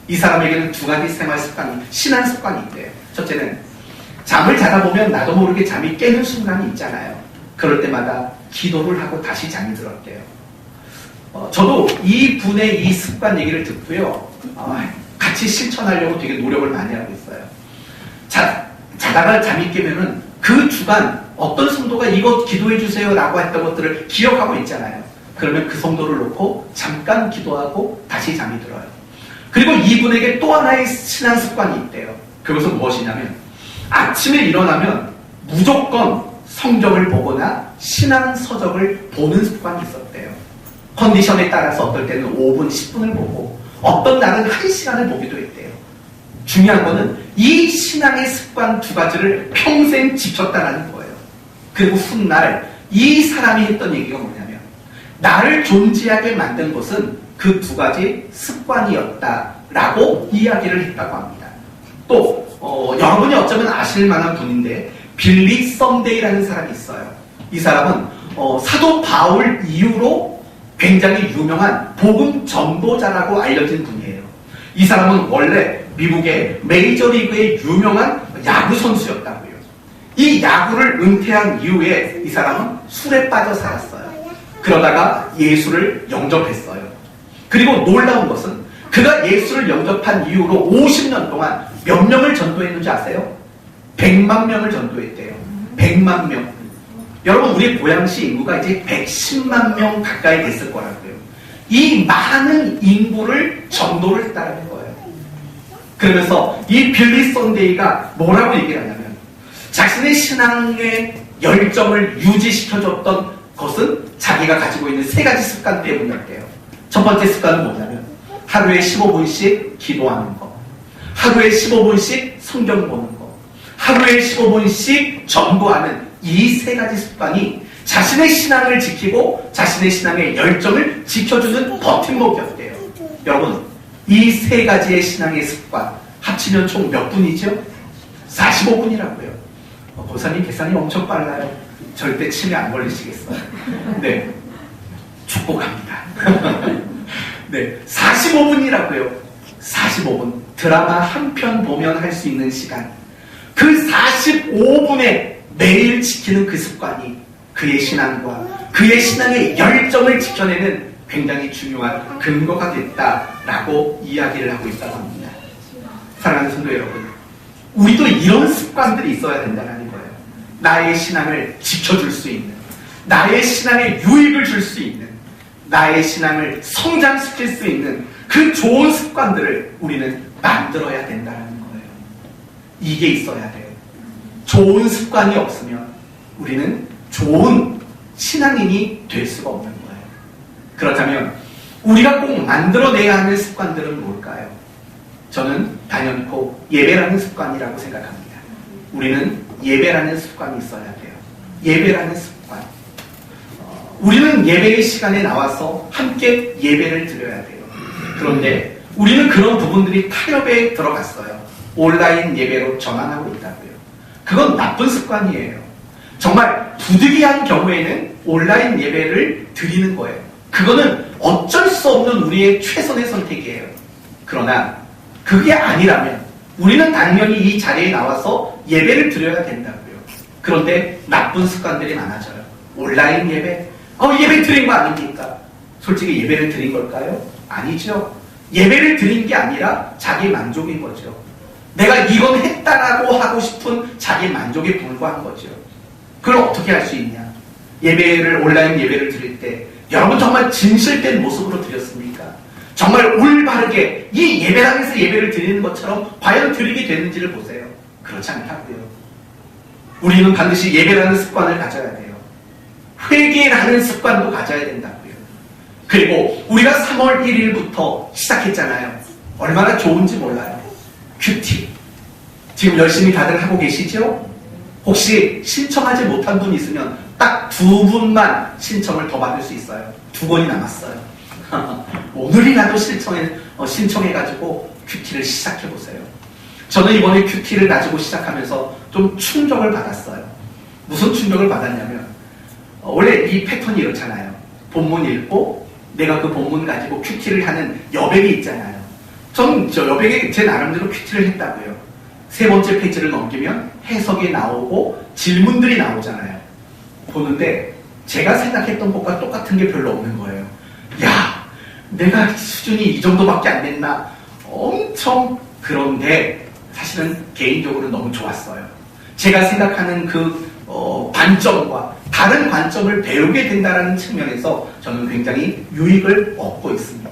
이 사람에게는 두 가지 생활 습관이, 신앙 습관이 있대요. 첫째는 잠을 자다 보면 나도 모르게 잠이 깨는 순간이 있잖아요. 그럴 때마다 기도를 하고 다시 잠이 들었대요. 저도 이 분의 이 습관 얘기를 듣고요, 같이 실천하려고 되게 노력을 많이 하고 있어요. 자다가 잠이 깨면은 그 주간 어떤 성도가 이것 기도해 주세요 라고 했던 것들을 기억하고 있잖아요. 그러면 그 성도를 놓고 잠깐 기도하고 다시 잠이 들어요. 그리고 이분에게 또 하나의 신앙 습관이 있대요. 그것은 무엇이냐면 아침에 일어나면 무조건 성경을 보거나 신앙 서적을 보는 습관이 있었대요. 컨디션에 따라서 어떨 때는 5분, 10분을 보고 어떤 날은 1시간을 보기도 했대요. 중요한 거는 이 신앙의 습관 두 가지를 평생 지켰다라는 거예요. 그리고 훗날 이 사람이 했던 얘기가 뭐냐면 나를 존재하게 만든 것은 그 두 가지 습관이었다라고 이야기를 했다고 합니다. 또 여러분이 어쩌면 아실 만한 분인데 빌리 썬데이라는 사람이 있어요. 이 사람은 사도 바울 이후로 굉장히 유명한 복음 전도자라고 알려진 분이에요. 이 사람은 원래 미국의 메이저리그의 유명한 야구 선수였다고요. 이 야구를 은퇴한 이후에 이 사람은 술에 빠져 살았어요. 그러다가 예수를 영접했어요. 그리고 놀라운 것은 그가 예수를 영접한 이후로 50년 동안 몇 명을 전도했는지 아세요? 100만 명을 전도했대요. 100만 명. 여러분, 우리 고양시 인구가 이제 110만 명 가까이 됐을 거라고요. 이 많은 인구를 전도를 했다는 거예요. 그러면서 이 빌리 썬데이가 뭐라고 얘기를 하냐면 자신의 신앙의 열정을 유지시켜줬던 것은 자기가 가지고 있는 세 가지 습관 때문이었대요. 첫 번째 습관은 뭐냐면 하루에 15분씩 기도하는 거, 하루에 15분씩 성경 보는 거, 하루에 15분씩 전도하는 이 세 가지 습관이 자신의 신앙을 지키고 자신의 신앙의 열정을 지켜주는 버팀목이었대요. 여러분, 이 세 가지의 신앙의 습관 합치면 총 몇 분이죠? 45분이라고요. 고사님 계산이 엄청 빨라요. 절대 치매 안 걸리시겠어요. 네, 축복합니다. 네, 45분이라고요. 45분. 드라마 한 편 보면 할 수 있는 시간. 그 45분에 매일 지키는 그 습관이 그의 신앙과 그의 신앙의 열정을 지켜내는 굉장히 중요한 근거가 됐다라고 이야기를 하고 있다고 합니다. 사랑하는 성도 여러분, 우리도 이런 습관들이 있어야 된다는 거예요. 나의 신앙을 지켜줄 수 있는, 나의 신앙에 유익을 줄 수 있는, 나의 신앙을 성장시킬 수 있는 그 좋은 습관들을 우리는 만들어야 된다는 거예요. 이게 있어야 돼요. 좋은 습관이 없으면 우리는 좋은 신앙인이 될 수가 없는 거예요. 그렇다면 우리가 꼭 만들어내야 하는 습관들은 뭘까요? 저는 단연코 예배라는 습관이라고 생각합니다. 우리는 예배라는 습관이 있어야 돼요. 예배라는 습관. 우리는 예배의 시간에 나와서 함께 예배를 드려야 돼요. 그런데 우리는 그런 부분들이 타협에 들어갔어요. 온라인 예배로 전환하고 있다고요. 그건 나쁜 습관이에요. 정말 부득이한 경우에는 온라인 예배를 드리는 거예요. 그거는 어쩔 수 없는 우리의 최선의 선택이에요. 그러나 그게 아니라면 우리는 당연히 이 자리에 나와서 예배를 드려야 된다고요. 그런데 나쁜 습관들이 많아져요. 온라인 예배, 예배 드린 거 아닙니까? 솔직히 예배를 드린 걸까요? 아니죠. 예배를 드린 게 아니라 자기 만족인 거죠. 내가 이건 했다라고 하고 싶은 자기 만족에 불과한 거죠. 그걸 어떻게 할 수 있냐? 온라인 예배를 드릴 때 여러분 정말 진실된 모습으로 드렸습니까? 정말 올바르게 이 예배당에서 예배를 드리는 것처럼 과연 드리게 되는지를 보세요. 그렇지 않다고요. 우리는 반드시 예배라는 습관을 가져야 돼요. 회개라는 습관도 가져야 된다고요. 그리고 우리가 3월 1일부터 시작했잖아요. 얼마나 좋은지 몰라요. 큐티. 지금 열심히 다들 하고 계시죠? 혹시 신청하지 못한 분 있으면 딱 2분만 신청을 더 받을 수 있어요. 2번이 남았어요. 오늘이라도 신청해가지고 큐티를 시작해보세요. 저는 이번에 큐티를 가지고 시작하면서 좀 충격을 받았어요. 무슨 충격을 받았냐면 원래 이 패턴이 이렇잖아요. 본문 읽고 내가 그 본문 가지고 큐티를 하는 여백이 있잖아요. 저는 저 여백에 제 나름대로 큐티를 했다고요. 3번째 페이지를 넘기면 해석이 나오고 질문들이 나오잖아요. 보는데 제가 생각했던 것과 똑같은 게 별로 없는 거예요. 야, 내가 수준이 이 정도밖에 안 됐나? 엄청. 그런데 사실은 개인적으로 너무 좋았어요. 제가 생각하는 그 관점과 다른 관점을 배우게 된다는 측면에서 저는 굉장히 유익을 얻고 있습니다.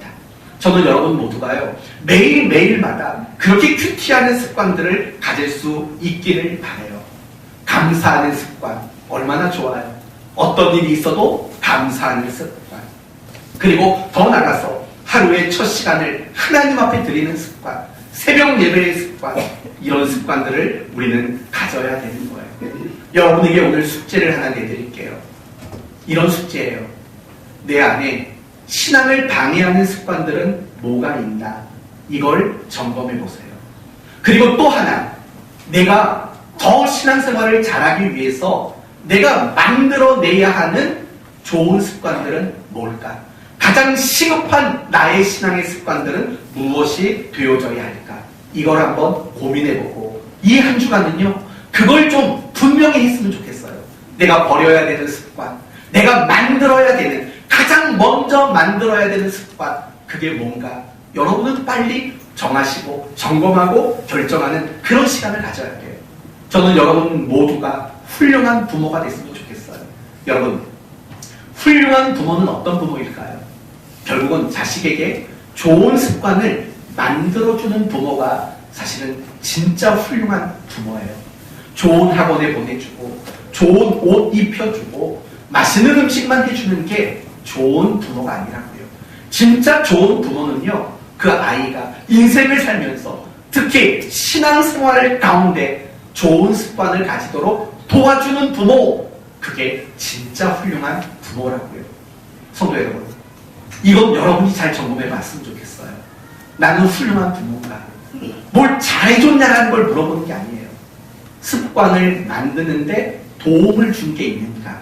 저는 여러분 모두가요, 매일매일마다 그렇게 큐티하는 습관들을 가질 수 있기를 바라요. 감사하는 습관, 얼마나 좋아요. 어떤 일이 있어도 감사하는 습관. 그리고 더 나가서 하루의 첫 시간을 하나님 앞에 드리는 습관, 새벽 예배의 습관, 이런 습관들을 우리는 가져야 되는 거예요. 여러분에게 오늘 숙제를 하나 내드릴게요. 이런 숙제예요. 내 안에 신앙을 방해하는 습관들은 뭐가 있나? 이걸 점검해 보세요. 그리고 또 하나, 내가 더 신앙생활을 잘하기 위해서 내가 만들어내야 하는 좋은 습관들은 뭘까? 가장 시급한 나의 신앙의 습관들은 무엇이 되어져야 할까? 이걸 한번 고민해보고 이 한 주간은요, 그걸 좀 분명히 했으면 좋겠어요. 내가 버려야 되는 습관, 내가 만들어야 되는, 가장 먼저 만들어야 되는 습관, 그게 뭔가? 여러분은 빨리 정하시고 점검하고 결정하는 그런 시간을 가져야 돼요. 저는 여러분 모두가 훌륭한 부모가 됐으면 좋겠어요. 여러분, 훌륭한 부모는 어떤 부모일까요? 결국은 자식에게 좋은 습관을 만들어주는 부모가 사실은 진짜 훌륭한 부모예요. 좋은 학원에 보내주고 좋은 옷 입혀주고 맛있는 음식만 해주는 게 좋은 부모가 아니라고요. 진짜 좋은 부모는요, 그 아이가 인생을 살면서 특히 신앙생활 가운데 좋은 습관을 가지도록 도와주는 부모, 그게 진짜 훌륭한 부모라고요. 성도 여러분, 이건 여러분이 잘 점검해 봤으면 좋겠어요. 나는 훌륭한 부모인가? 뭘 잘해줬냐라는 걸 물어보는 게 아니에요. 습관을 만드는데 도움을 준 게 있는가?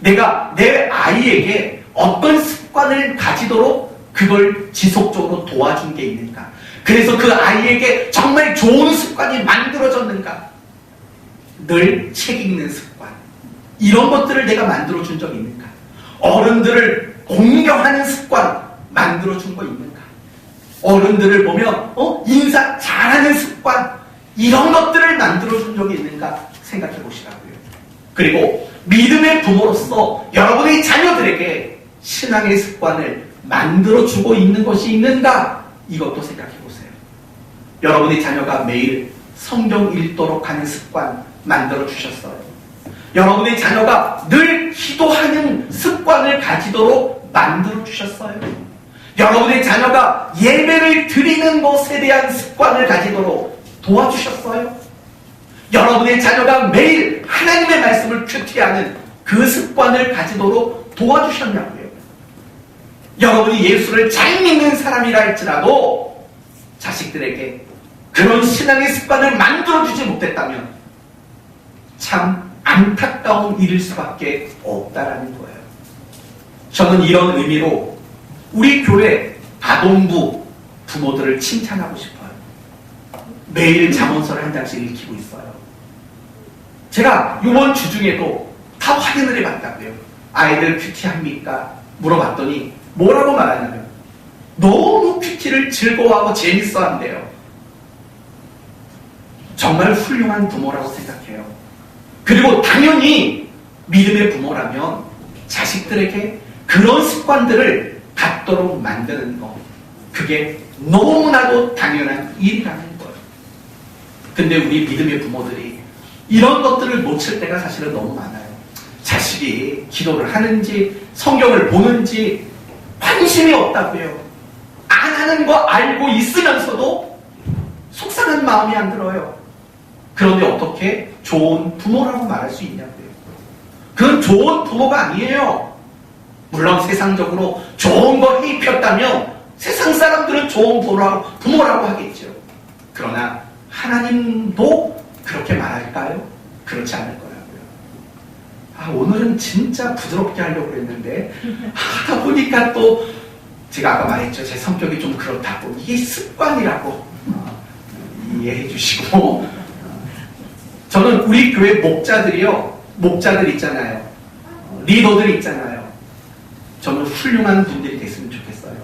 내가 내 아이에게 어떤 습관을 가지도록 그걸 지속적으로 도와준 게 있는가? 그래서 그 아이에게 정말 좋은 습관이 만들어졌는가? 늘 책 읽는 습관, 이런 것들을 내가 만들어준 적이 있는가? 어른들을 공경하는 습관 만들어준 거 있는가? 어른들을 보면 인사 잘하는 습관, 이런 것들을 만들어준 적이 있는가 생각해 보시라고요. 그리고 믿음의 부모로서 여러분의 자녀들에게 신앙의 습관을 만들어주고 있는 것이 있는가? 이것도 생각해 보세요. 여러분의 자녀가 매일 성경 읽도록 하는 습관 만들어주셨어요. 여러분의 자녀가 늘 기도하는 습관을 가지도록 만들어주셨어요. 여러분의 자녀가 예배를 드리는 것에 대한 습관을 가지도록 도와주셨어요. 여러분의 자녀가 매일 하나님의 말씀을 큐티하는 그 습관을 가지도록 도와주셨냐고요. 여러분이 예수를 잘 믿는 사람이라 할지라도 자식들에게 그런 신앙의 습관을 만들어주지 못했다면 참 안타까운 일일 수밖에 없다라는 거예요. 저는 이런 의미로 우리 교회 아동부 부모들을 칭찬하고 싶어요. 매일 잠언서를 한 장씩 읽히고 있어요. 제가 이번 주 중에도 다 확인을 해봤다고요. 아이들 큐티합니까? 물어봤더니 뭐라고 말하냐면 너무 큐티를 즐거워하고 재밌어한대요. 정말 훌륭한 부모라고 생각해요. 그리고 당연히 믿음의 부모라면 자식들에게 그런 습관들을 갖도록 만드는 것, 그게 너무나도 당연한 일이라는 거예요. 근데 우리 믿음의 부모들이 이런 것들을 놓칠 때가 사실은 너무 많아요. 자식이 기도를 하는지 성경을 보는지 관심이 없다고요. 안 하는 거 알고 있으면서도 속상한 마음이 안 들어요. 그런데 어떻게 좋은 부모라고 말할 수 있냐고요. 그건 좋은 부모가 아니에요. 물론 세상적으로 좋은 거 입혔다면 세상 사람들은 좋은 부모라고 하겠죠. 그러나 하나님도 그렇게 말할까요? 그렇지 않을 거라고요. 오늘은 진짜 부드럽게 하려고 했는데 하다 보니까 또 제가 아까 말했죠. 제 성격이 좀 그렇다고. 이게 습관이라고 이해해 주시고 저는 우리 교회 목자들 있잖아요. 리더들 있잖아요. 저는 훌륭한 분들이 됐으면 좋겠어요.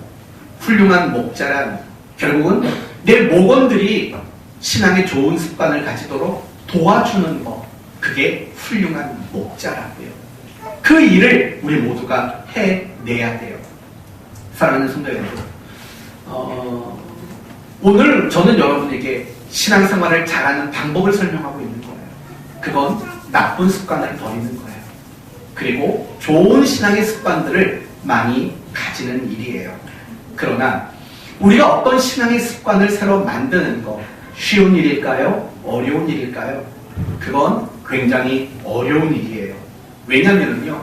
훌륭한 목자란 결국은 내 목원들이 신앙의 좋은 습관을 가지도록 도와주는 것, 그게 훌륭한 목자라고요. 그 일을 우리 모두가 해내야 돼요. 사랑하는 성도 여러분, 오늘 저는 여러분에게 신앙생활을 잘하는 방법을 설명하고 있는 거예요. 그건 나쁜 습관을 버리는 거예요. 그리고 좋은 신앙의 습관들을 많이 가지는 일이에요. 그러나 우리가 어떤 신앙의 습관을 새로 만드는 거 쉬운 일일까요? 어려운 일일까요? 그건 굉장히 어려운 일이에요. 왜냐면요,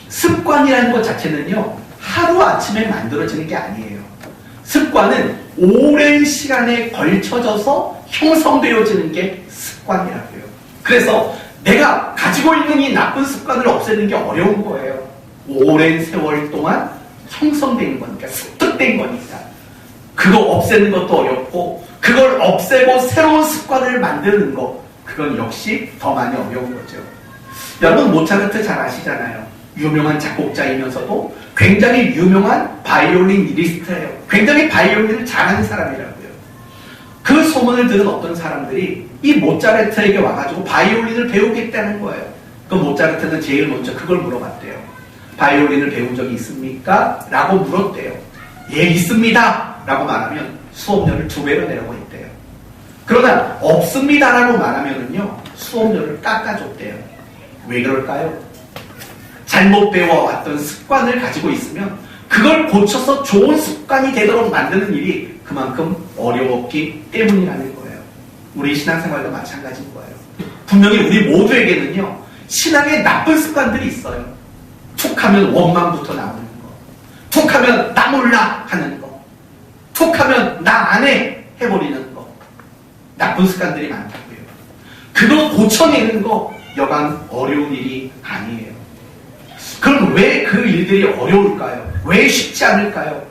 습관이라는 것 자체는요, 하루아침에 만들어지는 게 아니에요. 습관은 오랜 시간에 걸쳐져서 형성되어지는 게 습관이라고요. 그래서 내가 가지고 있는 이 나쁜 습관을 없애는 게 어려운 거예요. 오랜 세월 동안 형성된 거니까, 습득된 거니까. 그거 없애는 것도 어렵고, 그걸 없애고 새로운 습관을 만드는 거, 그건 역시 더 많이 어려운 거죠. 여러분 모차르트 잘 아시잖아요. 유명한 작곡자이면서도 굉장히 유명한 바이올리니스트예요. 굉장히 바이올린을 잘하는 사람이라고요. 그 소문을 들은 어떤 사람들이 이 모차르트에게 와가지고 바이올린을 배우겠다는 거예요. 그 모차르트는 제일 먼저 그걸 물어봤대요. 바이올린을 배운 적이 있습니까? 라고 물었대요. 예, 있습니다. 라고 말하면 수업료를 2배로 내라고 했대요. 그러나 없습니다. 라고 말하면은요, 수업료를 깎아줬대요. 왜 그럴까요? 잘못 배워왔던 습관을 가지고 있으면 그걸 고쳐서 좋은 습관이 되도록 만드는 일이 그만큼 어려웠기 때문이라는 거예요. 우리 신앙생활도 마찬가지인 거예요. 분명히 우리 모두에게는요, 신앙에 나쁜 습관들이 있어요. 툭 하면 원망부터 나오는 거, 툭 하면 나 몰라 하는 거, 툭 하면 나 안 해 해버리는 거, 나쁜 습관들이 많다고요. 그거 고쳐내는 거 여간 어려운 일이 아니에요. 그럼 왜 그 일들이 어려울까요? 왜 쉽지 않을까요?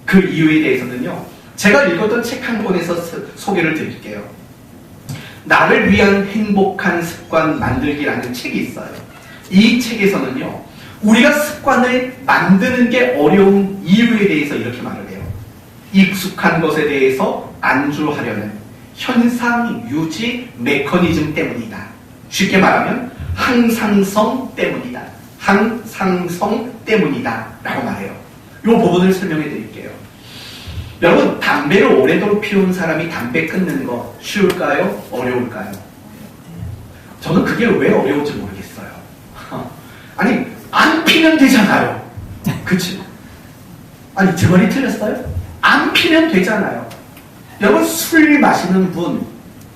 그 이유에 대해서는요, 제가 읽었던 책 한 권에서 소개를 드릴게요. 나를 위한 행복한 습관 만들기라는 책이 있어요. 이 책에서는요, 우리가 습관을 만드는 게 어려운 이유에 대해서 이렇게 말을 해요. 익숙한 것에 대해서 안주하려는 현상 유지 메커니즘 때문이다. 쉽게 말하면 항상성 때문이다. 항상성 때문이다. 라고 말해요. 이 부분을 설명해 드릴게요. 여러분, 담배를 오래도록 피운 사람이 담배 끊는 거 쉬울까요? 어려울까요? 저는 그게 왜 어려운지 모르겠어요. 아니, 안 피면 되잖아요. 그치? 아니, 제 말이 틀렸어요? 안 피면 되잖아요. 여러분, 술 마시는 분,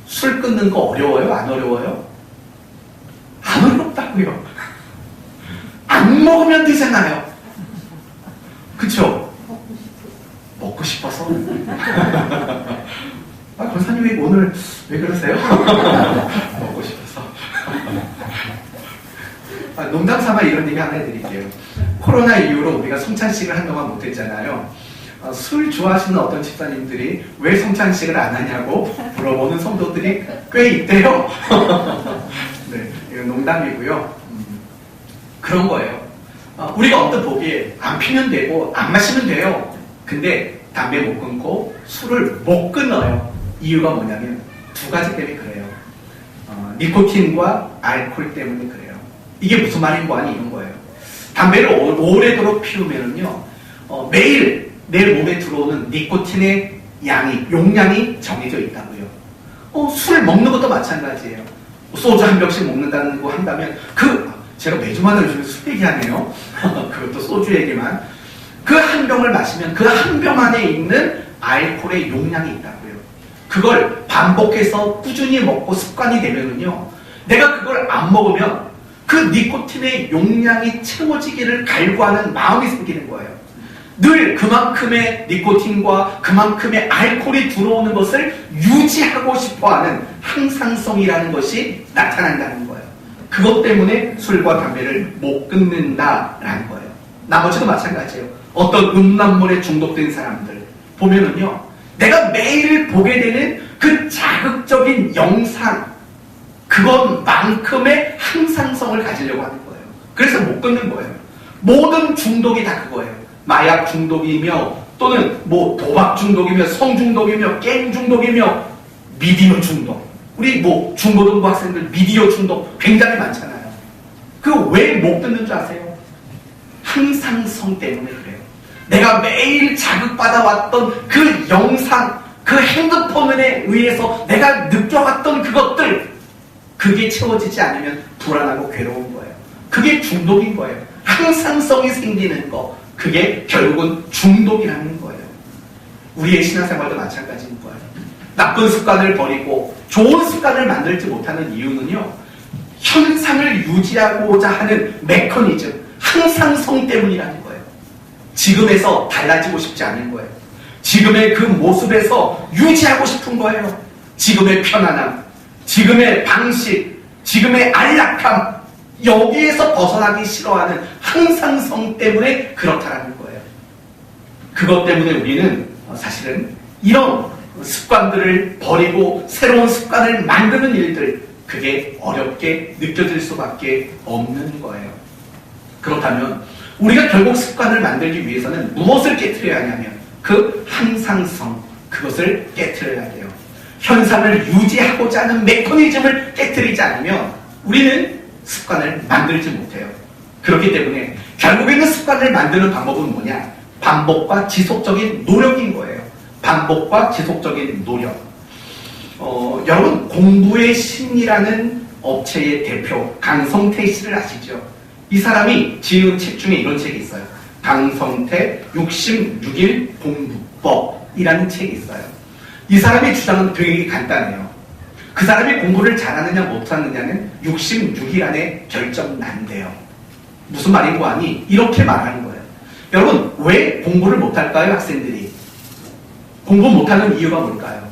술 끊는 거 어려워요? 안 어려워요? 안 어렵다고요. 안 먹으면 되잖아요. 그쵸? 먹고 싶어서? 아, 권사님 오늘 왜 그러세요? 먹고 싶어서. 아, 농담 삼아 이런 얘기 하나 해드릴게요. 코로나 이후로 우리가 성찬식을 한동안 못했잖아요. 술 좋아하시는 어떤 집사님들이 왜 성찬식을 안 하냐고 물어보는 성도들이 꽤 있대요. 네, 이건 농담이고요. 그런 거예요. 우리가 언뜻 보기에 안 피면 되고 안 마시면 돼요. 근데 담배 못 끊고 술을 못 끊어요. 이유가 뭐냐면 두 가지 때문에 그래요. 니코틴과 알코올 때문에 그래요. 이게 무슨 말인고 하니 이런 거예요. 담배를 오래도록 피우면은요, 매일 내 몸에 들어오는 니코틴의 양이, 용량이 정해져 있다고요. 술 먹는 것도 마찬가지예요. 소주 한 병씩 먹는다는 거 한다면, 제가 매주마다 요즘에 술 얘기하네요. 그것도 소주 얘기만. 그 한 병을 마시면 그 한 병 안에 있는 알코올의 용량이 있다고요. 그걸 반복해서 꾸준히 먹고 습관이 되면은요, 내가 그걸 안 먹으면 그 니코틴의 용량이 채워지기를 갈구하는 마음이 생기는 거예요. 늘 그만큼의 니코틴과 그만큼의 알코올이 들어오는 것을 유지하고 싶어하는 항상성이라는 것이 나타난다는 거예요. 그것 때문에 술과 담배를 못 끊는다라는 거예요. 나머지도 마찬가지예요. 어떤 음란물에 중독된 사람들 보면은요, 내가 매일 보게 되는 그 자극적인 영상, 그것만큼의 항상성을 가지려고 하는 거예요. 그래서 못 끊는 거예요. 모든 중독이 다 그거예요. 마약 중독이며, 또는 도박 중독이며, 성 중독이며, 게임 중독이며, 미디어 중독. 우리 중고등부 학생들 미디어 중독 굉장히 많잖아요. 왜 못 끊는 줄 아세요? 항상성 때문에 그래요. 내가 매일 자극받아왔던 그 영상, 그 핸드폰에 의해서 내가 느껴왔던 그것들, 그게 채워지지 않으면 불안하고 괴로운 거예요. 그게 중독인 거예요. 항상성이 생기는 거, 그게 결국은 중독이라는 거예요. 우리의 신앙생활도 마찬가지인 거예요. 나쁜 습관을 버리고 좋은 습관을 만들지 못하는 이유는요, 현상을 유지하고자 하는 메커니즘, 항상성 때문이라는 거예요. 지금에서 달라지고 싶지 않은 거예요. 지금의 그 모습에서 유지하고 싶은 거예요. 지금의 편안함, 지금의 방식, 지금의 안락함, 여기에서 벗어나기 싫어하는 항상성 때문에 그렇다라는 거예요. 그것 때문에 우리는 사실은 이런 습관들을 버리고 새로운 습관을 만드는 일들, 그게 어렵게 느껴질 수밖에 없는 거예요. 그렇다면 우리가 결국 습관을 만들기 위해서는 무엇을 깨트려야 하냐면 그 항상성, 그것을 깨트려야 돼요. 현상을 유지하고자 하는 메커니즘을 깨트리지 않으면 우리는 습관을 만들지 못해요. 그렇기 때문에 결국에는 습관을 만드는 방법은 뭐냐? 반복과 지속적인 노력인 거예요. 반복과 지속적인 노력. 여러분, 공부의 신이라는 업체의 대표 강성태 씨를 아시죠? 이 사람이 지은 책 중에 이런 책이 있어요. 강성태 66일 공부법이라는 책이 있어요. 이 사람의 주장은 되게 간단해요. 그 사람이 공부를 잘하느냐 못하느냐는 66일 안에 결정난대요. 무슨 말인고 하니 이렇게 말하는 거예요. 여러분, 왜 공부를 못할까요, 학생들이? 공부 못하는 이유가 뭘까요?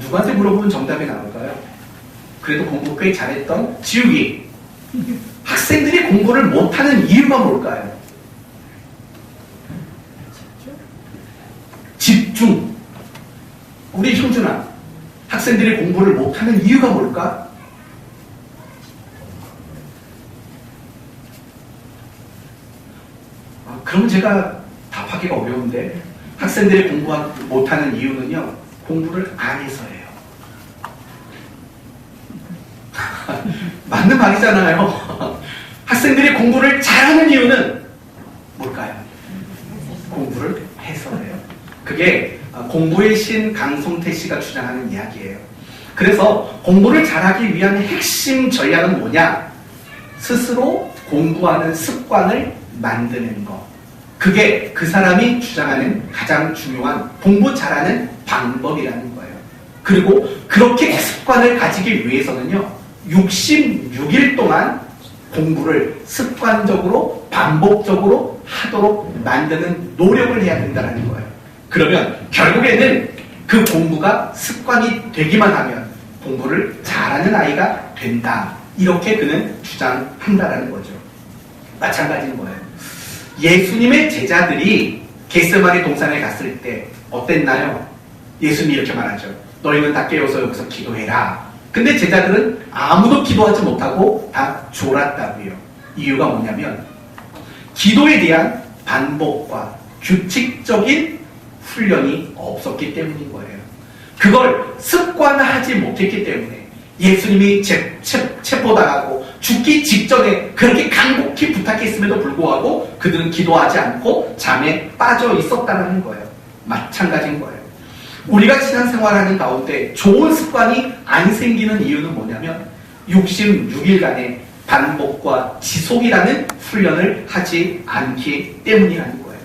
누구한테 물어보면 정답이 나올까요? 그래도 공부 꽤 잘했던 지우기. 학생들이 공부를 못하는 이유가 뭘까요? 집중. 우리 형준아, 학생들이 공부를 못하는 이유가 뭘까? 그럼 제가 답하기가 어려운데, 학생들이 공부 못하는 이유는요, 공부를 안 해서예요. 맞는 말이잖아요. 학생들이 공부를 잘하는 이유는 뭘까요? 공부를 해서예요. 그게 공부의 신 강성태 씨가 주장하는 이야기예요. 그래서 공부를 잘하기 위한 핵심 전략은 뭐냐? 스스로 공부하는 습관을 만드는 것. 그게 그 사람이 주장하는 가장 중요한 공부 잘하는 방법이라는 거예요. 그리고 그렇게 습관을 가지기 위해서는요, 66일 동안 공부를 습관적으로 반복적으로 하도록 만드는 노력을 해야 된다는 거예요. 그러면 결국에는 그 공부가 습관이 되기만 하면 공부를 잘하는 아이가 된다. 이렇게 그는 주장한다라는 거죠. 마찬가지인 거예요. 예수님의 제자들이 겟세마네 동산에 갔을 때 어땠나요? 예수님이 이렇게 말하죠. 너희는 다 깨어서 여기서 기도해라. 근데 제자들은 아무도 기도하지 못하고 다 졸았다고요. 이유가 뭐냐면 기도에 대한 반복과 규칙적인 훈련이 없었기 때문인 거예요. 그걸 습관화하지 못했기 때문에 예수님이 체포당하고 죽기 직전에 그렇게 간곡히 부탁했음에도 불구하고 그들은 기도하지 않고 잠에 빠져 있었다는 거예요. 마찬가지인 거예요. 우리가 신앙생활하는 가운데 좋은 습관이 안 생기는 이유는 뭐냐면 66일간의 반복과 지속이라는 훈련을 하지 않기 때문이라는 거예요.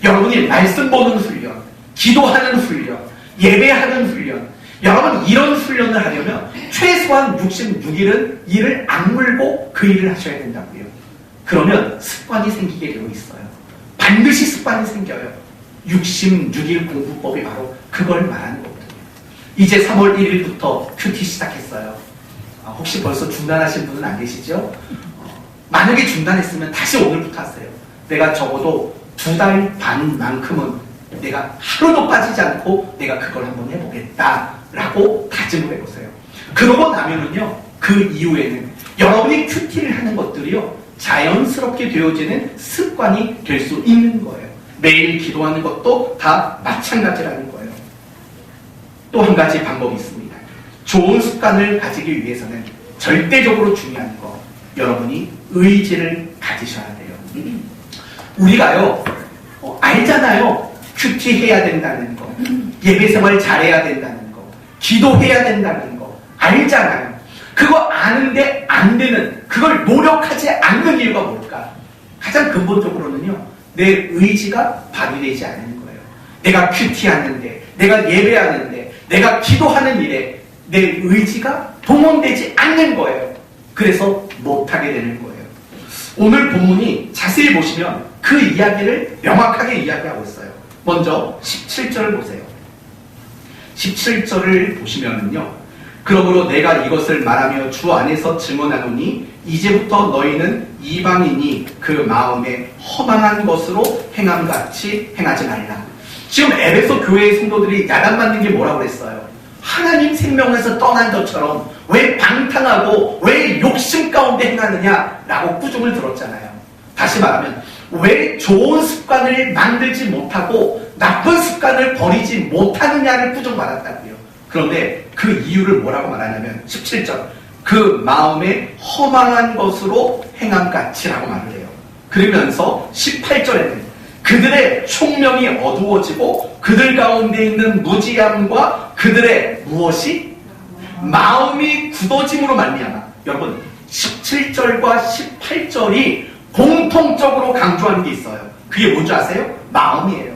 여러분이 말씀 보는 훈련, 기도하는 훈련, 예배하는 훈련, 여러분 이런 훈련을 하려면 최소한 66일은 일을 악물고 그 일을 하셔야 된다고요. 그러면 습관이 생기게 되어 있어요. 반드시 습관이 생겨요. 66일 공부법이 바로 그걸 말하는 거거든요. 이제 3월 1일부터 큐티 시작했어요. 혹시 벌써 중단하신 분은 안 계시죠? 만약에 중단했으면 다시 오늘부터 하세요. 내가 적어도 2달 반만큼은 내가 하루도 빠지지 않고 내가 그걸 한번 해보겠다라고 다짐을 해보세요. 그러고 나면은요, 그 이후에는 여러분이 큐티를 하는 것들이요, 자연스럽게 되어지는 습관이 될 수 있는 거예요. 매일 기도하는 것도 다 마찬가지라는 거예요. 또 한 가지 방법이 있습니다. 좋은 습관을 가지기 위해서는 절대적으로 중요한 거, 여러분이 의지를 가지셔야 돼요. 우리가요, 알잖아요. 큐티 해야 된다는 거, 예배생활 잘해야 된다는 거, 기도해야 된다는 거 알잖아요. 그거 아는데 안 되는, 그걸 노력하지 않는 이유가 뭘까? 가장 근본적으로는요, 내 의지가 발휘되지 않는 거예요. 내가 큐티하는데, 내가 예배하는데, 내가 기도하는 일에 내 의지가 동원되지 않는 거예요. 그래서 못하게 되는 거예요. 오늘 본문이 자세히 보시면 그 이야기를 명확하게 이야기하고 있어요. 먼저 17절을 보세요. 17절을 보시면은요, 그러므로 내가 이것을 말하며 주 안에서 증언하노니 이제부터 너희는 이방인이 그 마음에 허망한 것으로 행함같이 행하지 말라. 지금 에베소 교회의 성도들이 야단맞는 게 뭐라고 그랬어요? 하나님 생명에서 떠난 것처럼 왜 방탕하고 왜 욕심 가운데 행하느냐라고 꾸중을 들었잖아요. 다시 말하면 왜 좋은 습관을 만들지 못하고 나쁜 습관을 버리지 못하느냐를 꾸중받았다고요. 그런데 그 이유를 뭐라고 말하냐면 17절, 그 마음에 허망한 것으로 행함같이라고 말을 해요. 그러면서 18절에는 그들의 총명이 어두워지고 그들 가운데 있는 무지함과 그들의 무엇이? 마음이 굳어짐으로 말미암아. 여러분 17절과 18절이 공통적으로 강조하는 게 있어요. 그게 뭔지 아세요? 마음이에요.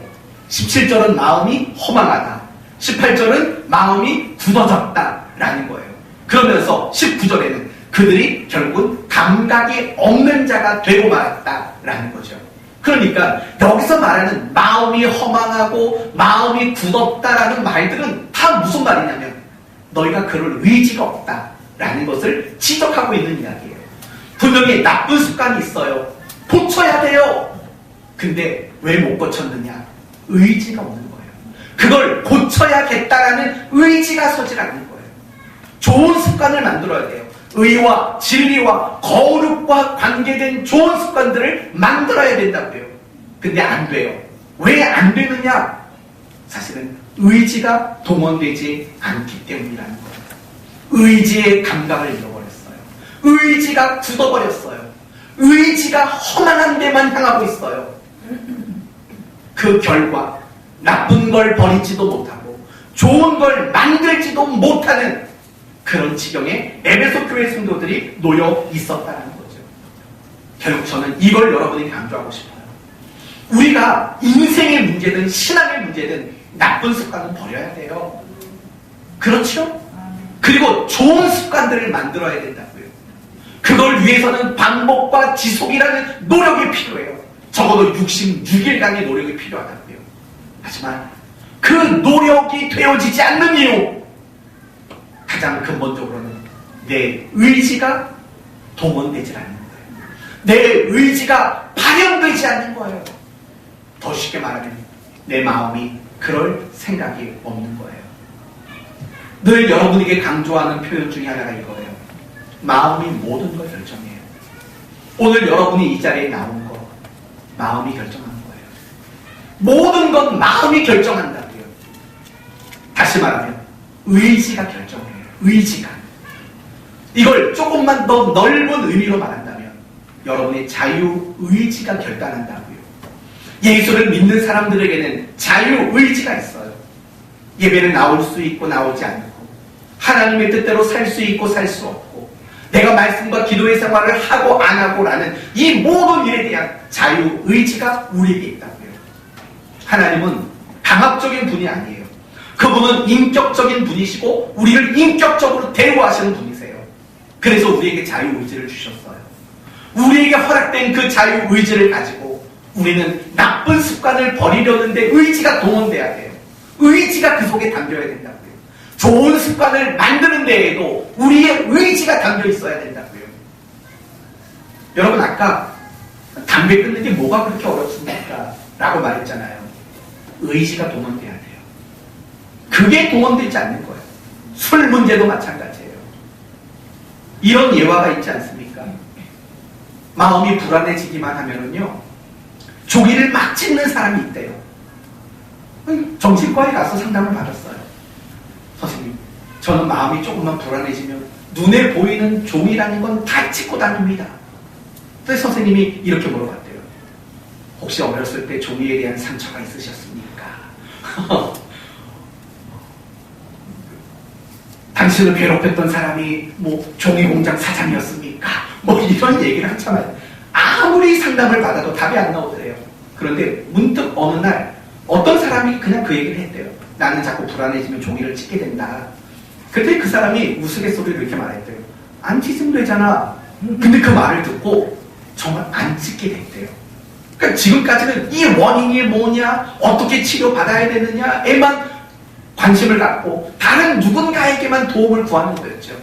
17절은 마음이 허망하다, 18절은 마음이 굳어졌다라는 거예요. 그러면서 19절에는 그들이 결국 감각이 없는 자가 되고 말았다라는 거죠. 그러니까 여기서 말하는 마음이 허망하고 마음이 굳었다라는 말들은 다 무슨 말이냐면 너희가 그럴 의지가 없다라는 것을 지적하고 있는 이야기예요. 분명히 나쁜 습관이 있어요. 고쳐야 돼요. 근데 왜 못 고쳤느냐? 의지가 없는 거예요. 그걸 고쳐야겠다라는 의지가 서질 않는 거예요. 좋은 습관을 만들어야 돼요. 의와 진리와 거룩과 관계된 좋은 습관들을 만들어야 된다고요. 근데 안 돼요. 왜 안 되느냐? 사실은 의지가 동원되지 않기 때문이라는 거예요. 의지의 감각을 잃어버렸어요. 의지가 굳어버렸어요. 의지가 험한 데만 향하고 있어요. 그 결과 나쁜 걸 버리지도 못하고 좋은 걸 만들지도 못하는 그런 지경에 에베소 교회 성도들이 놓여 있었다는 거죠. 결국 저는 이걸 여러분에게 강조하고 싶어요. 우리가 인생의 문제든 신앙의 문제든 나쁜 습관은 버려야 돼요. 그렇죠? 그리고 좋은 습관들을 만들어야 된다고요. 그걸 위해서는 반복과 지속이라는 노력이 필요해요. 적어도 66일간의 노력이 필요하다고요. 하지만 그 노력이 되어지지 않는 이유, 가장 근본적으로는 내 의지가 동원되지 않는 거예요. 내 의지가 발현되지 않는 거예요. 더 쉽게 말하면 내 마음이 그럴 생각이 없는 거예요. 늘 여러분에게 강조하는 표현 중에 하나가 이거예요. 마음이 모든 걸 결정해요. 오늘 여러분이 이 자리에 나온 거 마음이 결정하는 거예요. 모든 건 마음이 결정한다고요. 다시 말하면 의지가 결정해요. 의지가. 이걸 조금만 더 넓은 의미로 말한다면 여러분의 자유의지가 결단한다고요. 예수를 믿는 사람들에게는 자유의지가 있어요. 예배를 나올 수 있고 나오지 않고, 하나님의 뜻대로 살 수 있고 살 수 없고, 내가 말씀과 기도의 생활을 하고 안 하고라는 이 모든 일에 대한 자유의지가 우리에게 있다고요. 하나님은 강압적인 분이 아니에요. 그분은 인격적인 분이시고 우리를 인격적으로 대우하시는 분이세요. 그래서 우리에게 자유의지를 주셨어요. 우리에게 허락된 그 자유의지를 가지고 우리는 나쁜 습관을 버리려는데 의지가 동원돼야 돼요. 의지가 그 속에 담겨야 된다고요. 좋은 습관을 만드는 데에도 우리의 의지가 담겨 있어야 된다고요. 여러분, 아까 담배 끊는 게 뭐가 그렇게 어렵습니까? 라고 말했잖아요. 의지가 동원돼야 돼요. 그게 동원되지 않는 거예요. 술 문제도 마찬가지예요. 이런 예화가 있지 않습니까? 마음이 불안해지기만 하면은요, 종이를 막 찢는 사람이 있대요. 정신과에 가서 상담을 받았어요. 선생님, 저는 마음이 조금만 불안해지면 눈에 보이는 종이라는 건 다 찢고 다닙니다. 그래서 선생님이 이렇게 물어봤대요. 혹시 어렸을 때 종이에 대한 상처가 있으셨습니까? 당신을 괴롭혔던 사람이 뭐 종이공장 사장이었습니까? 뭐 이런 얘기를 하잖아요. 아무리 상담을 받아도 답이 안 나오더래요. 그런데 문득 어느 날 어떤 사람이 그냥 그 얘기를 했대요. 나는 자꾸 불안해지면 종이를 찢게 된다. 그때 그 사람이 우스갯소리로 이렇게 말했대요. 안 찢으면 되잖아. 근데 그 말을 듣고 정말 안 찢게 됐대요. 그러니까 지금까지는 이 원인이 뭐냐, 어떻게 치료받아야 되느냐에만 관심을 갖고 다른 누군가에게만 도움을 구하는 거였죠.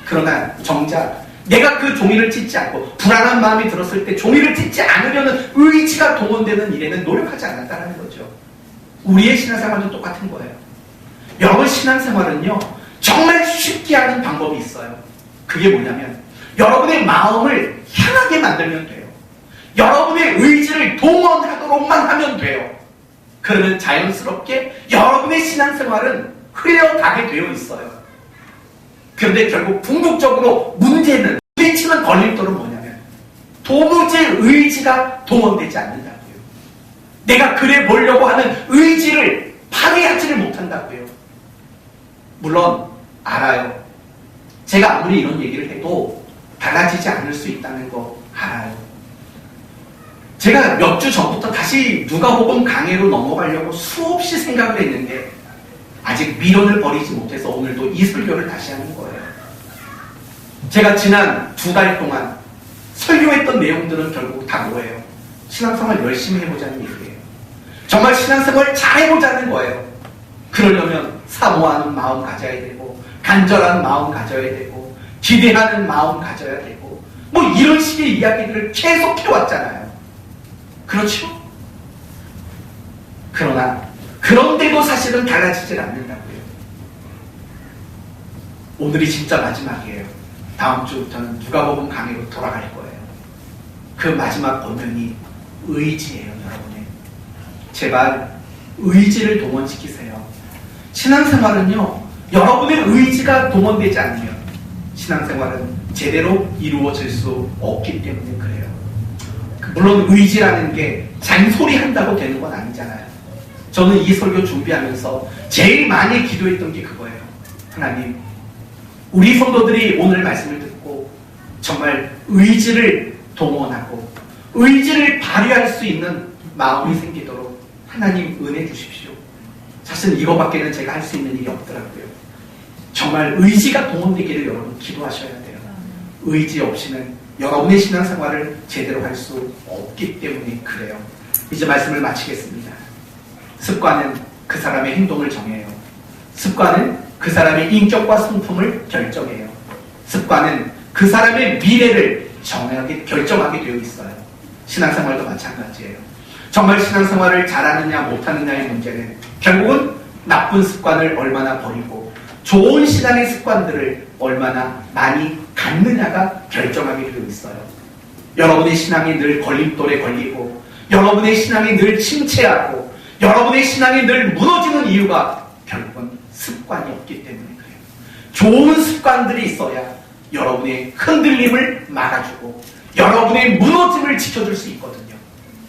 그러나 정작 내가 그 종이를 찢지 않고 불안한 마음이 들었을 때 종이를 찢지 않으려는 의지가 동원되는 일에는 노력하지 않았다는 거죠. 우리의 신앙생활도 똑같은 거예요. 여러분, 신앙생활은요, 정말 쉽게 하는 방법이 있어요. 그게 뭐냐면 여러분의 마음을 향하게 만들면 돼요. 여러분의 의지를 동원하도록만 하면 돼요. 그러면 자연스럽게 여러분의 신앙생활은 흘러가게 되어 있어요. 그런데 결국 궁극적으로 문제는, 부딪히는 걸림돌은 뭐냐면 도무지 의지가 동원되지 않는다고요. 내가 그래 보려고 하는 의지를 발휘하지를 못한다고요. 물론 알아요. 제가 아무리 이런 얘기를 해도 달라지지 않을 수 있다는 거 알아요. 제가 몇 주 전부터 다시 누가복음 강해로 넘어가려고 수없이 생각을 했는데 아직 미련을 버리지 못해서 오늘도 이 설교를 다시 하는 거예요. 제가 지난 2달 동안 설교했던 내용들은 결국 다 뭐예요? 신앙생활 열심히 해보자는 얘기예요. 정말 신앙생활 잘 해보자는 거예요. 그러려면 사모하는 마음 가져야 되고, 간절한 마음 가져야 되고, 기대하는 마음 가져야 되고, 뭐 이런 식의 이야기들을 계속 해왔잖아요. 그렇죠? 그러나 그런데도 사실은 달라지질 않는다고요. 오늘이 진짜 마지막이에요. 다음 주부터는 누가복음 강의로 돌아갈 거예요. 그 마지막 본면이 의지예요, 여러분의. 제발 의지를 동원시키세요. 신앙생활은요, 여러분의 의지가 동원되지 않으면 신앙생활은 제대로 이루어질 수 없기 때문에 그래요. 물론 의지라는 게 잔소리 한다고 되는 건 아니잖아요. 저는 이 설교 준비하면서 제일 많이 기도했던 게 그거예요. 하나님, 우리 성도들이 오늘 말씀을 듣고 정말 의지를 동원하고 의지를 발휘할 수 있는 마음이 생기도록 하나님 은혜 주십시오. 사실 이거밖에는 제가 할 수 있는 일이 없더라고요. 정말 의지가 동원되기를 여러분 기도하셔야 돼요. 의지 없이는 여러분의 신앙생활을 제대로 할 수 없기 때문에 그래요. 이제 말씀을 마치겠습니다. 습관은 그 사람의 행동을 정해요. 습관은 그 사람의 인격과 성품을 결정해요. 습관은 그 사람의 미래를 결정하게 되어 있어요. 신앙생활도 마찬가지예요. 정말 신앙생활을 잘하느냐 못하느냐의 문제는 결국은 나쁜 습관을 얼마나 버리고 좋은 신앙의 습관들을 얼마나 많이 갖느냐가 결정하게 되어 있어요. 여러분의 신앙이 늘 걸림돌에 걸리고 여러분의 신앙이 늘 침체하고 여러분의 신앙이 늘 무너지는 이유가 결국은 습관이 없기 때문에 그래요. 좋은 습관들이 있어야 여러분의 흔들림을 막아주고 여러분의 무너짐을 지켜줄 수 있거든요.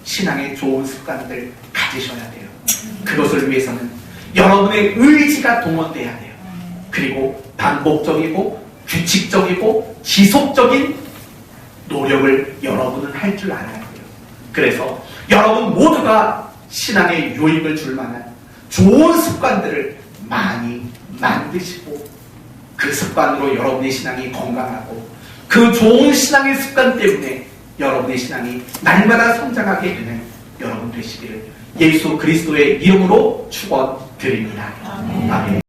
신앙의 좋은 습관들 가지셔야 돼요. 그것을 위해서는 여러분의 의지가 동원돼야 돼요. 그리고 반복적이고 규칙적이고 지속적인 노력을 여러분은 할 줄 알아야 돼요. 그래서 여러분 모두가 신앙의 유익을 줄 만한 좋은 습관들을 많이 만드시고 그 습관으로 여러분의 신앙이 건강하고 그 좋은 신앙의 습관 때문에 여러분의 신앙이 날마다 성장하게 되는 여러분 되시기를 예수 그리스도의 이름으로 축원드립니다. 아멘.